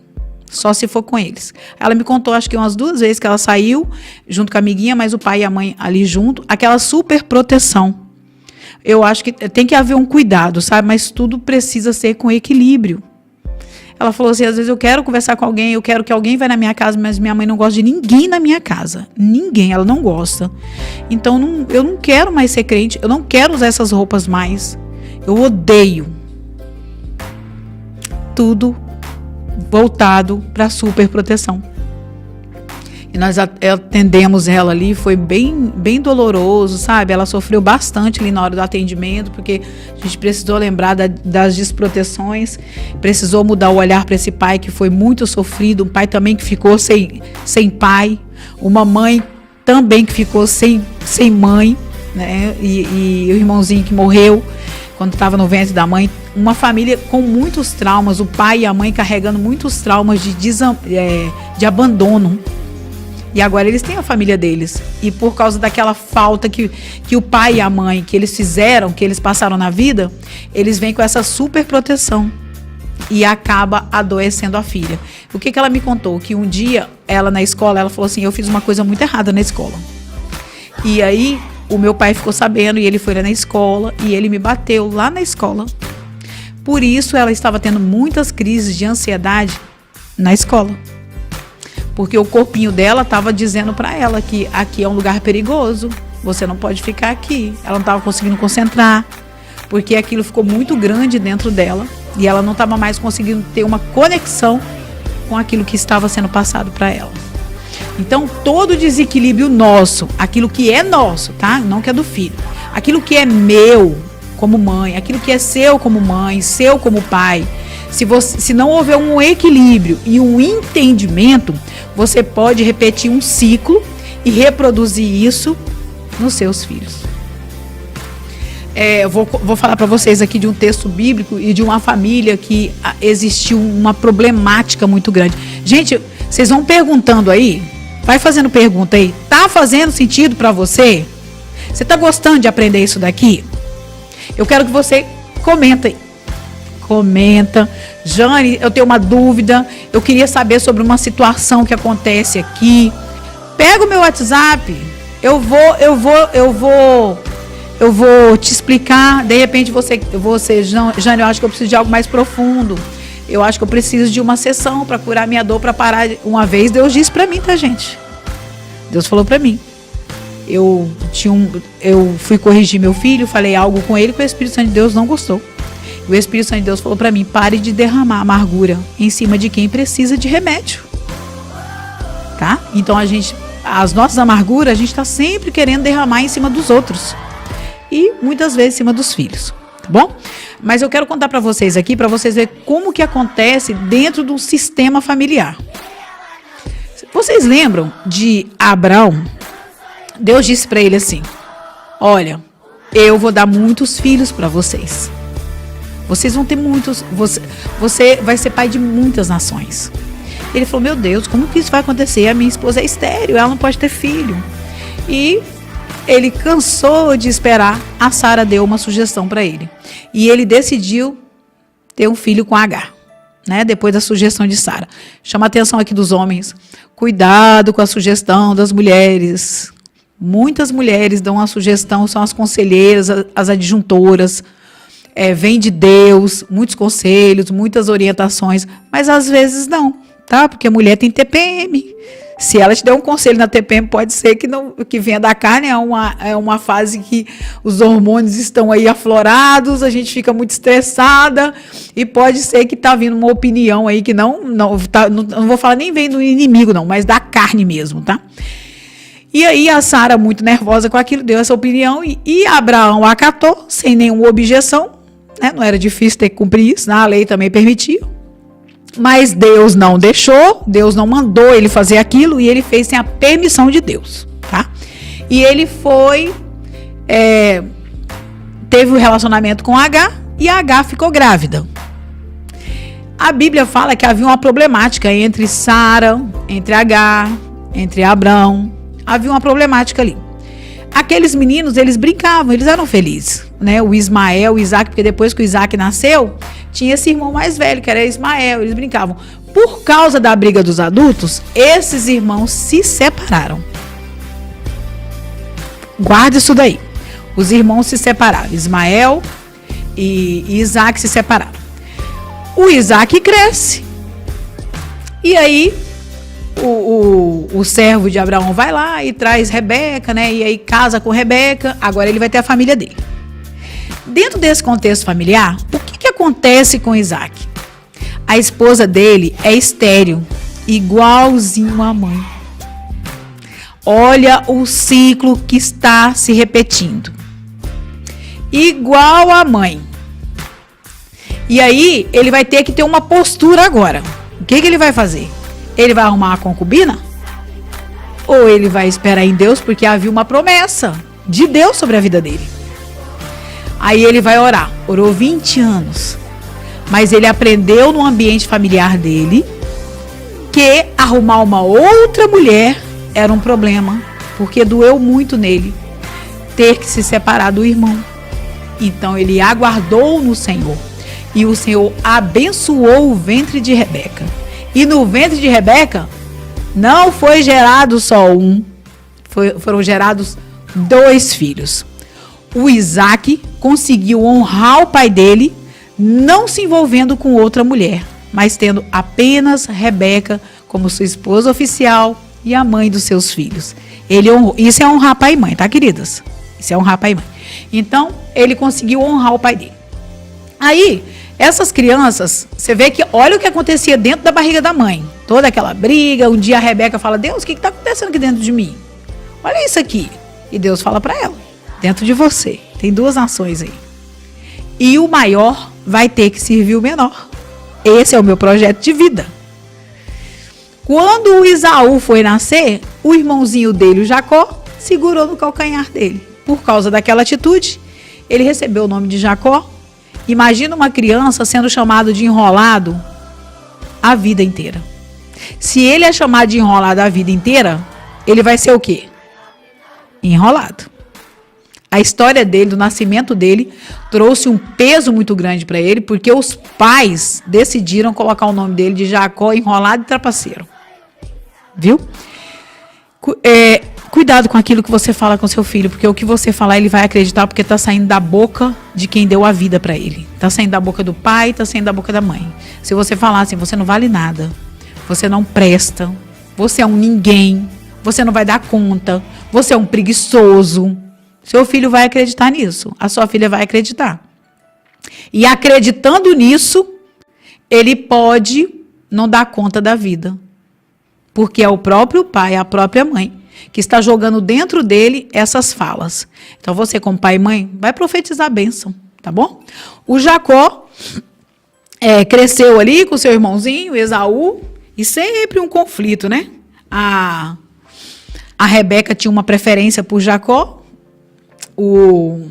Só se for com eles. Ela me contou, acho que umas 2 vezes que ela saiu junto com a amiguinha, mas o pai e a mãe ali junto. Aquela super proteção. Eu acho que tem que haver um cuidado, sabe? Mas tudo precisa ser com equilíbrio. Ela falou assim, às vezes eu quero conversar com alguém, eu quero que alguém vá na minha casa, mas minha mãe não gosta de ninguém na minha casa. Ninguém, ela não gosta. Então eu não quero mais ser crente, eu não quero usar essas roupas mais. Eu odeio. Tudo voltado para super proteção. E nós atendemos ela ali, foi bem, bem doloroso, sabe? Ela sofreu bastante ali na hora do atendimento, porque a gente precisou lembrar das desproteções, precisou mudar o olhar para esse pai que foi muito sofrido, um pai também que ficou sem pai, uma mãe também que ficou sem mãe, né? E o irmãozinho que morreu quando estava no ventre da mãe. Uma família com muitos traumas, o pai e a mãe carregando muitos traumas de abandono. E agora eles têm a família deles. E por causa daquela falta que o pai e a mãe, que eles fizeram, que eles passaram na vida, eles vêm com essa super proteção. E acaba adoecendo a filha. O que ela me contou? Que um dia, ela na escola, ela falou assim, eu fiz uma coisa muito errada na escola. E aí, o meu pai ficou sabendo, e ele foi lá na escola, e ele me bateu lá na escola. Por isso, ela estava tendo muitas crises de ansiedade na escola. Porque o corpinho dela estava dizendo para ela que aqui é um lugar perigoso, você não pode ficar aqui. Ela não estava conseguindo concentrar, porque aquilo ficou muito grande dentro dela e ela não estava mais conseguindo ter uma conexão com aquilo que estava sendo passado para ela. Então, todo desequilíbrio nosso, aquilo que é nosso, tá? Não que é do filho, aquilo que é meu como mãe, aquilo que é seu como mãe, seu como pai, se não houver um equilíbrio e um entendimento, você pode repetir um ciclo e reproduzir isso nos seus filhos. Eu vou falar para vocês aqui de um texto bíblico e de uma família que existiu uma problemática muito grande. Gente, vocês vão perguntando aí, vai fazendo pergunta aí. Tá fazendo sentido para você? Você tá gostando de aprender isso daqui? Eu quero que você comenta aí. Comenta. Jane, eu tenho uma dúvida, eu queria saber sobre uma situação que acontece aqui. Pega o meu WhatsApp, eu vou te explicar. De repente você, Jane, eu acho que eu preciso de algo mais profundo. Eu acho que eu preciso de uma sessão para curar minha dor, para parar. Uma vez Deus disse para mim, tá, gente? Deus falou para mim. Eu fui corrigir meu filho, falei algo com ele que o Espírito Santo de Deus não gostou. O Espírito Santo de Deus falou para mim, pare de derramar amargura em cima de quem precisa de remédio. Tá? Então as nossas amarguras, a gente está sempre querendo derramar em cima dos outros. E muitas vezes em cima dos filhos. Tá bom? Mas eu quero contar para vocês aqui, para vocês verem como que acontece dentro do sistema familiar. Vocês lembram de Abraão? Deus disse para ele assim, olha, eu vou dar muitos filhos para vocês. Vocês vão ter muitos, você vai ser pai de muitas nações. Ele falou, meu Deus, como que isso vai acontecer? A minha esposa é estéril, ela não pode ter filho. E ele cansou de esperar, a Sara deu uma sugestão para ele. E ele decidiu ter um filho com Agar, né? Depois da sugestão de Sara. Chama a atenção aqui dos homens. Cuidado com a sugestão das mulheres. Muitas mulheres dão a sugestão, são as conselheiras, as adjuntoras. Vem de Deus, muitos conselhos, muitas orientações, mas às vezes não, tá? Porque a mulher tem TPM. Se ela te der um conselho na TPM, pode ser que venha da carne, é uma fase que os hormônios estão aí aflorados, a gente fica muito estressada, e pode ser que tá vindo uma opinião aí que não vou falar nem vem do inimigo não, mas da carne mesmo, tá? E aí a Sara, muito nervosa com aquilo, deu essa opinião, e Abraão acatou, sem nenhuma objeção, né? Não era difícil ter que cumprir isso, né? A lei também permitia. Mas Deus não deixou, Deus não mandou ele fazer aquilo, e ele fez sem a permissão de Deus, tá? E ele teve um relacionamento com Agar, e Agar ficou grávida. A Bíblia fala que havia uma problemática entre Sara, entre Agar, entre Abrão, havia uma problemática ali. Aqueles meninos, eles brincavam, eles eram felizes, né? O Ismael, o Isaac, porque depois que o Isaac nasceu, tinha esse irmão mais velho, que era Ismael, eles brincavam. Por causa da briga dos adultos, esses irmãos se separaram. Guarda isso daí. Os irmãos se separaram, Ismael e Isaac se separaram. O Isaac cresce. E aí, o servo de Abraão vai lá e traz Rebeca, né? E aí casa com Rebeca, agora ele vai ter a família dele. Dentro desse contexto familiar, o que acontece com Isaac? A esposa dele é estéril, igualzinho à mãe. Olha o ciclo que está se repetindo. Igual à mãe. E aí, ele vai ter que ter uma postura agora. O que ele vai fazer? Ele vai arrumar uma concubina? Ou ele vai esperar em Deus, porque havia uma promessa de Deus sobre a vida dele. Aí ele vai orar. Orou 20 anos. Mas ele aprendeu no ambiente familiar dele que arrumar uma outra mulher era um problema, porque doeu muito nele ter que se separar do irmão. Então ele aguardou no Senhor. E o Senhor abençoou o ventre de Rebeca. E no ventre de Rebeca não foi gerado só um, foram gerados 2 filhos. O Isaac conseguiu honrar o pai dele, não se envolvendo com outra mulher, mas tendo apenas Rebeca como sua esposa oficial e a mãe dos seus filhos. Ele honrou. Isso é honrar pai e mãe, tá, queridas? Isso é honrar pai e mãe. Então, ele conseguiu honrar o pai dele. Aí, essas crianças, você vê que olha o que acontecia dentro da barriga da mãe. Toda aquela briga. Um dia a Rebeca fala, Deus, o que está acontecendo aqui dentro de mim? Olha isso aqui. E Deus fala para ela, dentro de você, tem 2 nações aí. E o maior vai ter que servir o menor. Esse é o meu projeto de vida. Quando o Esaú foi nascer, o irmãozinho dele, o Jacó, segurou no calcanhar dele. Por causa daquela atitude, ele recebeu o nome de Jacó. Imagina uma criança sendo chamado de enrolado a vida inteira. Se ele é chamado de enrolado a vida inteira, ele vai ser o quê? Enrolado. A história dele, do nascimento dele, trouxe um peso muito grande para ele, porque os pais decidiram colocar o nome dele de Jacó enrolado e trapaceiro. Viu? Cuidado com aquilo que você fala com seu filho, porque o que você falar ele vai acreditar, porque está saindo da boca de quem deu a vida para ele. Está saindo da boca do pai, está saindo da boca da mãe. Se você falar assim, você não vale nada, você não presta, você é um ninguém, você não vai dar conta, você é um preguiçoso, seu filho vai acreditar nisso, a sua filha vai acreditar. E acreditando nisso, ele pode não dar conta da vida, porque é o próprio pai, a própria mãe, que está jogando dentro dele essas falas. Então você, como pai e mãe, vai profetizar a bênção, tá bom? O Jacó cresceu ali com seu irmãozinho, Esaú, e sempre um conflito, né? A Rebeca tinha uma preferência por Jacó, o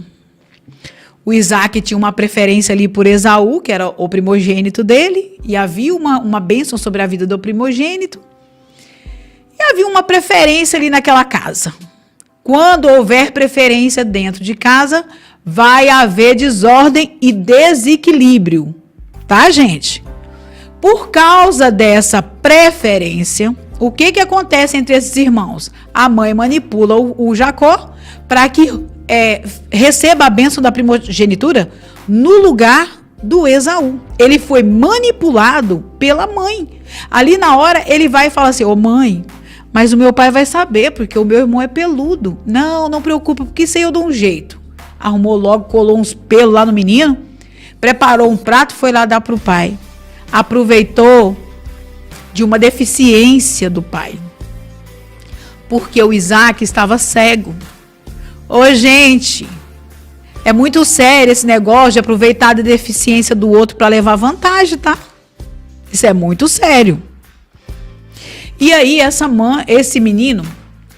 O Isaac tinha uma preferência ali por Esaú, que era o primogênito dele, e havia uma bênção sobre a vida do primogênito. E havia uma preferência ali naquela casa. Quando houver preferência dentro de casa, vai haver desordem e desequilíbrio, tá, gente? Por causa dessa preferência, o que acontece entre esses irmãos? A mãe manipula o Jacó para que receba a bênção da primogenitura no lugar do Esaú. Ele foi manipulado pela mãe. Ali na hora ele vai e fala assim: ô mãe, mas o meu pai vai saber, porque o meu irmão é peludo. Não preocupa, porque isso aí eu dou um jeito. Arrumou logo, colou uns pelos lá no menino, preparou um prato, foi lá dar pro pai. Aproveitou de uma deficiência do pai, porque o Isaac estava cego. Ô, gente, é muito sério esse negócio de aproveitar da deficiência do outro para levar vantagem, tá? Isso é muito sério. E aí esse menino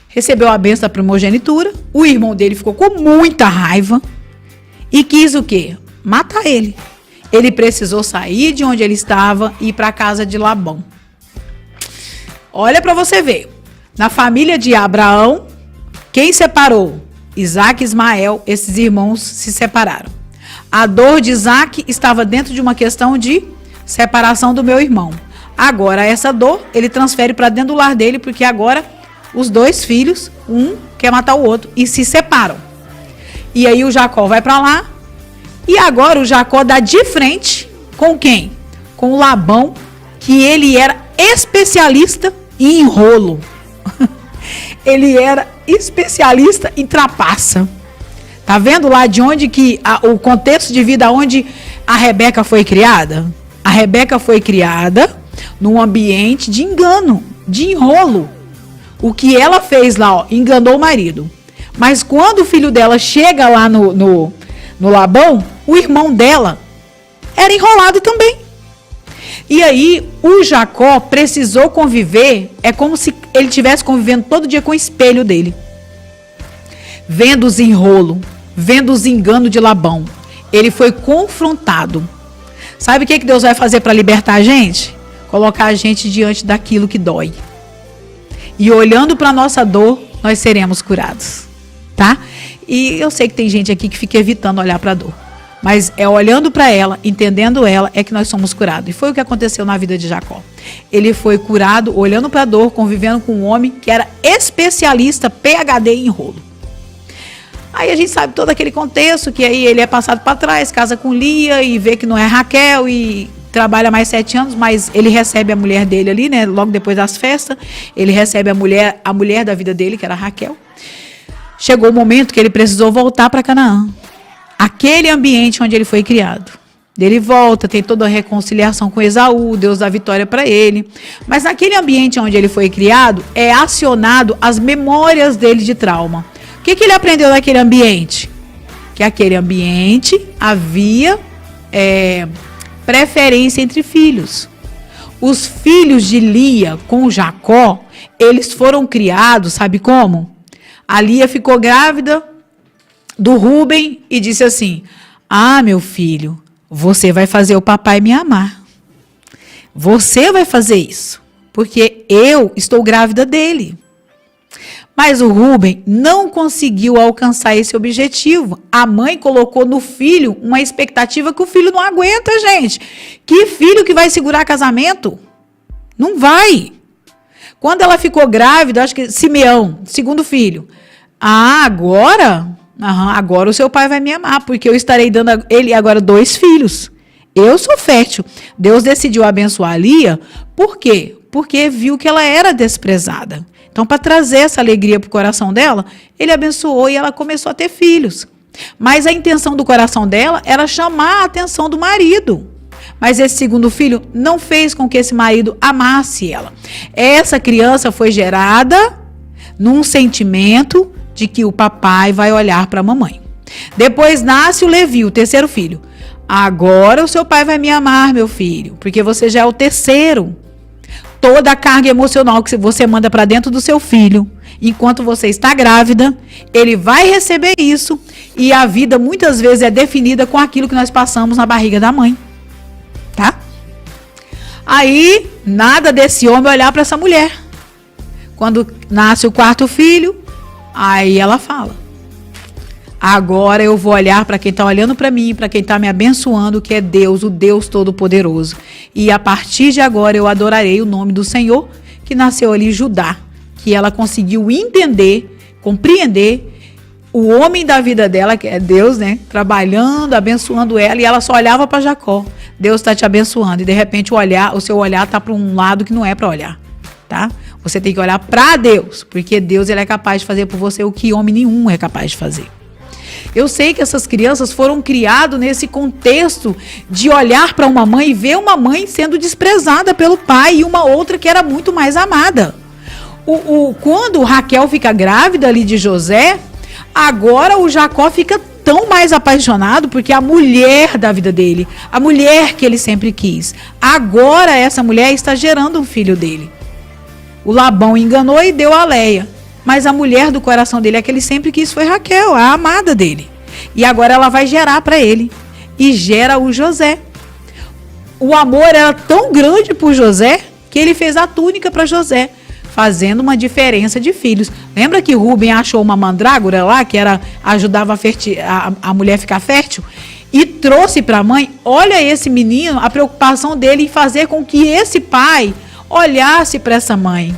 recebeu a bênção da primogenitura, o irmão dele ficou com muita raiva e quis o quê? Matar ele. Ele precisou sair de onde ele estava e ir para a casa de Labão. Olha para você ver. Na família de Abraão, quem separou? Isaac e Ismael, esses irmãos se separaram. A dor de Isaac estava dentro de uma questão de separação do meu irmão. Agora, essa dor, ele transfere para dentro do lar dele, porque agora os dois filhos, um quer matar o outro, e se separam. E aí o Jacó vai para lá, e agora o Jacó dá de frente com quem? Com o Labão, que ele era especialista em enrolo. Ele era especialista em trapaça. Tá vendo lá de onde que o contexto de vida onde a Rebeca foi criada? A Rebeca foi criada num ambiente de engano, de enrolo. O que ela fez lá, ó, enganou o marido. Mas quando o filho dela chega lá no Labão, o irmão dela era enrolado também. E aí o Jacó precisou conviver, é como se ele estivesse convivendo todo dia com o espelho dele. Vendo os enrolos, vendo os enganos de Labão. Ele foi confrontado. Sabe o que Deus vai fazer para libertar a gente? Colocar a gente diante daquilo que dói. E olhando para a nossa dor, nós seremos curados. Tá? E eu sei que tem gente aqui que fica evitando olhar para a dor. Mas é olhando para ela, entendendo ela, é que nós somos curados. E foi o que aconteceu na vida de Jacó. Ele foi curado olhando para a dor, convivendo com um homem que era especialista, PhD em enrolo. Aí a gente sabe todo aquele contexto, que aí ele é passado para trás, casa com Lia e vê que não é Raquel e trabalha mais 7 anos, mas ele recebe a mulher dele ali, né? Logo depois das festas, ele recebe a mulher da vida dele, que era Raquel. Chegou o momento que ele precisou voltar para Canaã. Aquele ambiente onde ele foi criado. Ele volta, tem toda a reconciliação com Esaú, Deus dá vitória para ele. Mas naquele ambiente onde ele foi criado, é acionado as memórias dele de trauma. O que ele aprendeu naquele ambiente? Que aquele ambiente havia preferência entre filhos. Os filhos de Lia com Jacó, eles foram criados, sabe como? A Lia ficou grávida do Rúben e disse assim: ah, meu filho, você vai fazer o papai me amar. Você vai fazer isso, porque eu estou grávida dele. Mas o Rúben não conseguiu alcançar esse objetivo. A mãe colocou no filho uma expectativa que o filho não aguenta, gente. Que filho que vai segurar casamento? Não vai. Quando ela ficou grávida, acho que Simeão, segundo filho. Ah, agora? Agora o seu pai vai me amar, porque eu estarei dando a ele agora 2 filhos. Eu sou fértil. Deus decidiu abençoar a Lia. Por quê? Porque viu que ela era desprezada. Então, para trazer essa alegria para o coração dela, ele abençoou e ela começou a ter filhos. Mas a intenção do coração dela era chamar a atenção do marido. Mas esse segundo filho não fez com que esse marido amasse ela. Essa criança foi gerada num sentimento de que o papai vai olhar para a mamãe. Depois nasce o Levi, o terceiro filho. Agora o seu pai vai me amar, meu filho, porque você já é o terceiro. Toda a carga emocional que você manda para dentro do seu filho, enquanto você está grávida, ele vai receber isso, e a vida muitas vezes é definida com aquilo que nós passamos na barriga da mãe, tá? Aí, nada desse homem olhar para essa mulher. Quando nasce o quarto filho, aí ela fala: agora eu vou olhar para quem está olhando para mim, para quem está me abençoando, que é Deus, o Deus Todo-Poderoso. E a partir de agora eu adorarei o nome do Senhor, que nasceu ali, Judá, que ela conseguiu entender, compreender o homem da vida dela, que é Deus, né? Trabalhando, abençoando ela, e ela só olhava para Jacó. Deus está te abençoando, e de repente o seu olhar está para um lado que não é para olhar, tá? Você tem que olhar para Deus, porque Deus, ele é capaz de fazer por você o que homem nenhum é capaz de fazer. Eu sei que essas crianças foram criadas nesse contexto de olhar para uma mãe e ver uma mãe sendo desprezada pelo pai e uma outra que era muito mais amada. Quando Raquel fica grávida ali de José, agora o Jacó fica tão mais apaixonado, porque a mulher da vida dele, a mulher que ele sempre quis, agora essa mulher está gerando um filho dele. O Labão enganou e deu a Leia. Mas a mulher do coração dele, a que ele sempre quis, foi Raquel, a amada dele. E agora ela vai gerar para ele. E gera o José. O amor era tão grande por José, que ele fez a túnica para José, fazendo uma diferença de filhos. Lembra que Rubem achou uma mandrágora lá, que ajudava a mulher a ficar fértil? E trouxe para a mãe. Olha esse menino, a preocupação dele em fazer com que esse pai olhasse para essa mãe.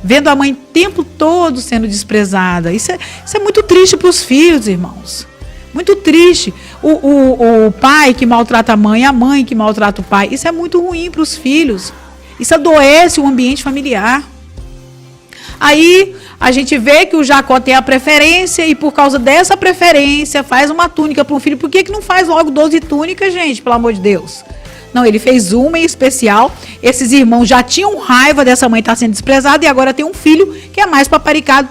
Vendo a mãe o tempo todo sendo desprezada. Isso é muito triste para os filhos, irmãos. Muito triste. O pai que maltrata a mãe que maltrata o pai. Isso é muito ruim para os filhos. Isso adoece o ambiente familiar. Aí a gente vê que o Jacó tem a preferência, e por causa dessa preferência faz uma túnica para um filho. Por que não faz logo 12 túnicas, gente? Pelo amor de Deus. Não, ele fez uma em especial. Esses irmãos já tinham raiva dessa mãe estar sendo desprezada, e agora tem um filho que é mais paparicado.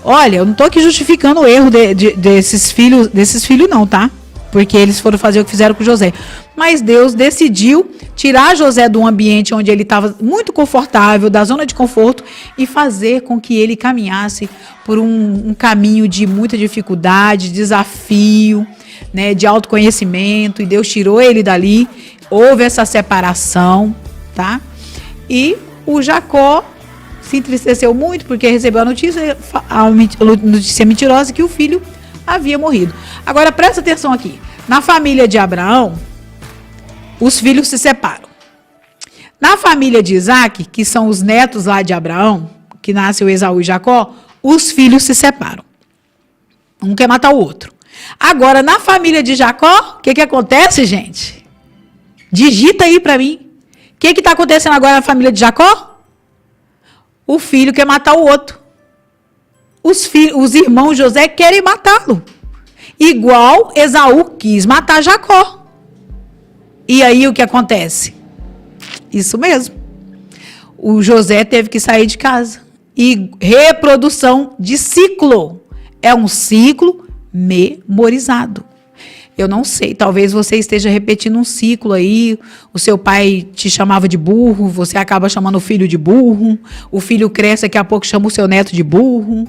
Olha, eu não estou aqui justificando o erro desses filhos não, tá? Porque eles foram fazer o que fizeram com José. Mas Deus decidiu tirar José de um ambiente onde ele estava muito confortável, da zona de conforto, e fazer com que ele caminhasse por um caminho de muita dificuldade, desafio, né, de autoconhecimento. E Deus tirou ele dali. Houve essa separação, tá? E o Jacó se entristeceu muito porque recebeu a notícia mentirosa que o filho havia morrido. Agora presta atenção aqui. Na família de Abraão, os filhos se separam. Na família de Isaac, que são os netos lá de Abraão, que nasceu Esaú e Jacó, os filhos se separam. Um quer matar o outro. Agora, na família de Jacó, o que acontece, gente? Digita aí para mim. O que está acontecendo agora na família de Jacó? O filho quer matar o outro. Os irmãos José querem matá-lo. Igual Esaú quis matar Jacó. E aí o que acontece? Isso mesmo. O José teve que sair de casa. E reprodução de ciclo. É um ciclo memorizado. Eu não sei, talvez você esteja repetindo um ciclo aí, o seu pai te chamava de burro, você acaba chamando o filho de burro, o filho cresce, daqui a pouco chama o seu neto de burro,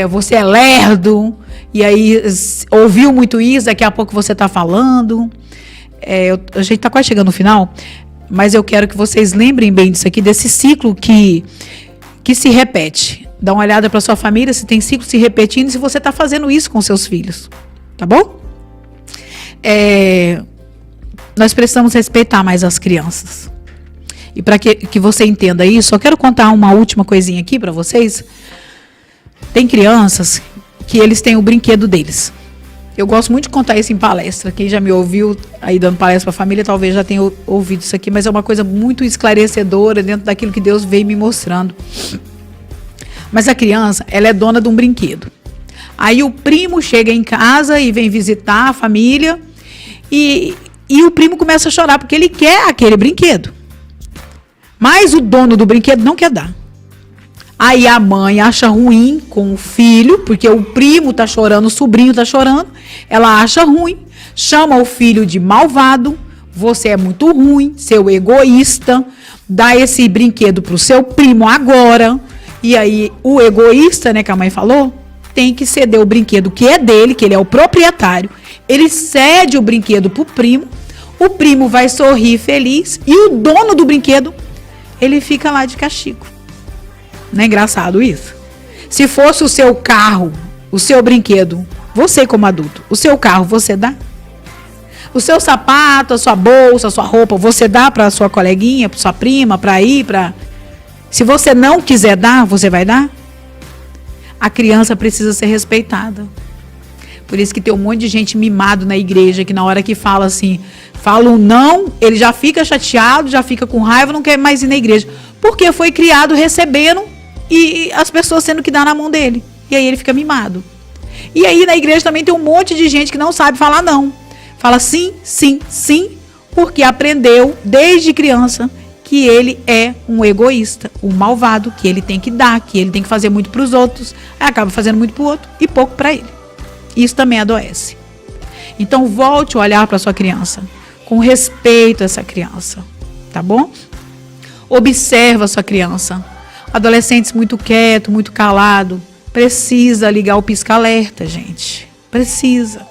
você é lerdo, e aí ouviu muito isso, daqui a pouco você está falando. A gente está quase chegando no final, mas eu quero que vocês lembrem bem disso aqui, desse ciclo que se repete. Dá uma olhada para sua família, se tem ciclo se repetindo, e se você está fazendo isso com seus filhos, tá bom? Nós precisamos respeitar mais as crianças. E para que você entenda isso, eu quero contar uma última coisinha aqui para vocês. Tem crianças que eles têm o brinquedo deles. Eu gosto muito de contar isso em palestra. Quem já me ouviu aí dando palestra para a família, talvez já tenha ouvido isso aqui, mas é uma coisa muito esclarecedora dentro daquilo que Deus veio me mostrando. Mas a criança, ela é dona de um brinquedo. Aí o primo chega em casa e vem visitar a família, e o primo começa a chorar porque ele quer aquele brinquedo. Mas o dono do brinquedo não quer dar. Aí a mãe acha ruim com o filho, porque o primo tá chorando, o sobrinho tá chorando. Ela acha ruim, chama o filho de malvado. Você é muito ruim, seu egoísta. Dá esse brinquedo pro seu primo agora, E aí o egoísta, né, que a mãe falou, tem que ceder o brinquedo que é dele, que ele é o proprietário. Ele cede o brinquedo pro primo. O primo vai sorrir feliz e o dono do brinquedo, ele fica lá de castigo. Não é engraçado isso? Se fosse o seu carro, o seu brinquedo, você como adulto, o seu carro você dá? O seu sapato, a sua bolsa, a sua roupa, você dá para sua coleguinha, para sua prima, para ir, para... Se você não quiser dar, você vai dar? A criança precisa ser respeitada. Por isso que tem um monte de gente mimado na igreja, que na hora que fala assim, fala um não, ele já fica chateado, já fica com raiva, não quer mais ir na igreja. Porque foi criado recebendo e as pessoas tendo que dar na mão dele. E aí ele fica mimado. E aí na igreja também tem um monte de gente que não sabe falar não. Fala sim, sim, sim, porque aprendeu desde criança que ele é um egoísta, um malvado, que ele tem que dar, que ele tem que fazer muito para os outros, aí acaba fazendo muito para o outro e pouco para ele. Isso também adoece. Então volte a olhar para sua criança com respeito a essa criança, tá bom? Observa a sua criança. Adolescentes muito quieto, muito calado, precisa ligar o pisca-alerta, gente. Precisa.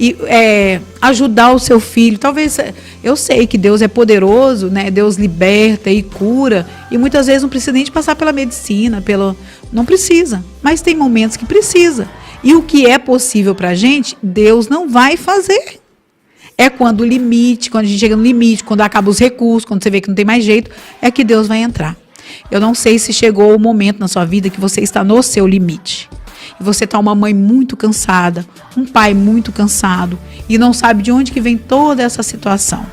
E ajudar o seu filho. Talvez, eu sei que Deus é poderoso, né? Deus liberta e cura. E muitas vezes não precisa nem de passar pela medicina, não precisa. Mas tem momentos que precisa. E o que é possível pra gente, Deus não vai fazer. É quando o limite, quando a gente chega no limite, quando acaba os recursos, quando você vê que não tem mais jeito, é que Deus vai entrar. Eu não sei se chegou o momento na sua vida que você está no seu limite. E você está uma mãe muito cansada, um pai muito cansado e não sabe de onde que vem toda essa situação.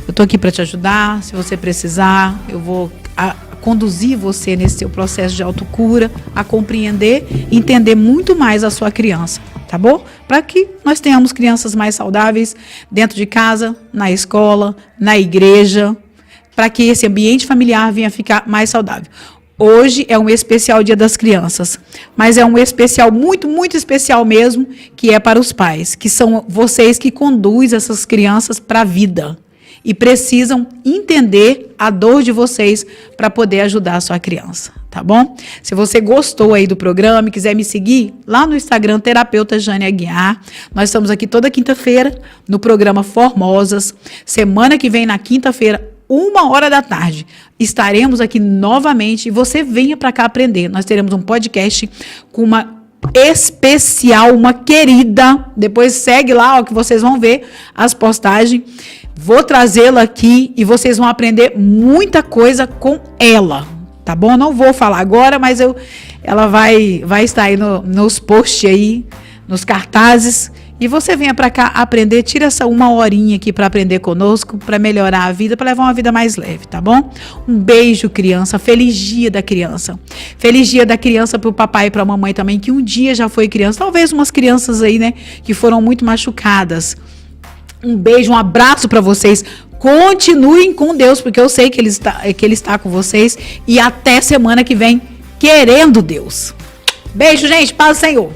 Eu estou aqui para te ajudar, se você precisar, eu vou conduzir você nesse seu processo de autocura, a compreender e entender muito mais a sua criança, tá bom? Para que nós tenhamos crianças mais saudáveis dentro de casa, na escola, na igreja, para que esse ambiente familiar venha ficar mais saudável. Hoje é um especial Dia das Crianças, mas é um especial muito, muito especial mesmo, que é para os pais, que são vocês que conduzem essas crianças para a vida e precisam entender a dor de vocês para poder ajudar a sua criança, tá bom? Se você gostou aí do programa e quiser me seguir lá no Instagram, Terapeuta Jane Aguiar, nós estamos aqui toda quinta-feira no programa Formosas. Semana que vem, na quinta-feira, 13h, estaremos aqui novamente e você venha para cá aprender. Nós teremos um podcast com uma especial, uma querida. Depois segue lá, ó, que vocês vão ver as postagens. Vou trazê-la aqui e vocês vão aprender muita coisa com ela, tá bom? Não vou falar agora, mas ela vai estar aí nos posts aí, nos cartazes. E você venha para cá aprender, tira essa uma horinha aqui para aprender conosco, para melhorar a vida, para levar uma vida mais leve, tá bom? Um beijo, criança. Feliz Dia da Criança. Feliz Dia da Criança pro papai e pra mamãe também, que um dia já foi criança. Talvez umas crianças aí, né, que foram muito machucadas. Um beijo, um abraço para vocês. Continuem com Deus, porque eu sei que Ele está com vocês. E até semana que vem, querendo Deus. Beijo, gente. Paz do Senhor.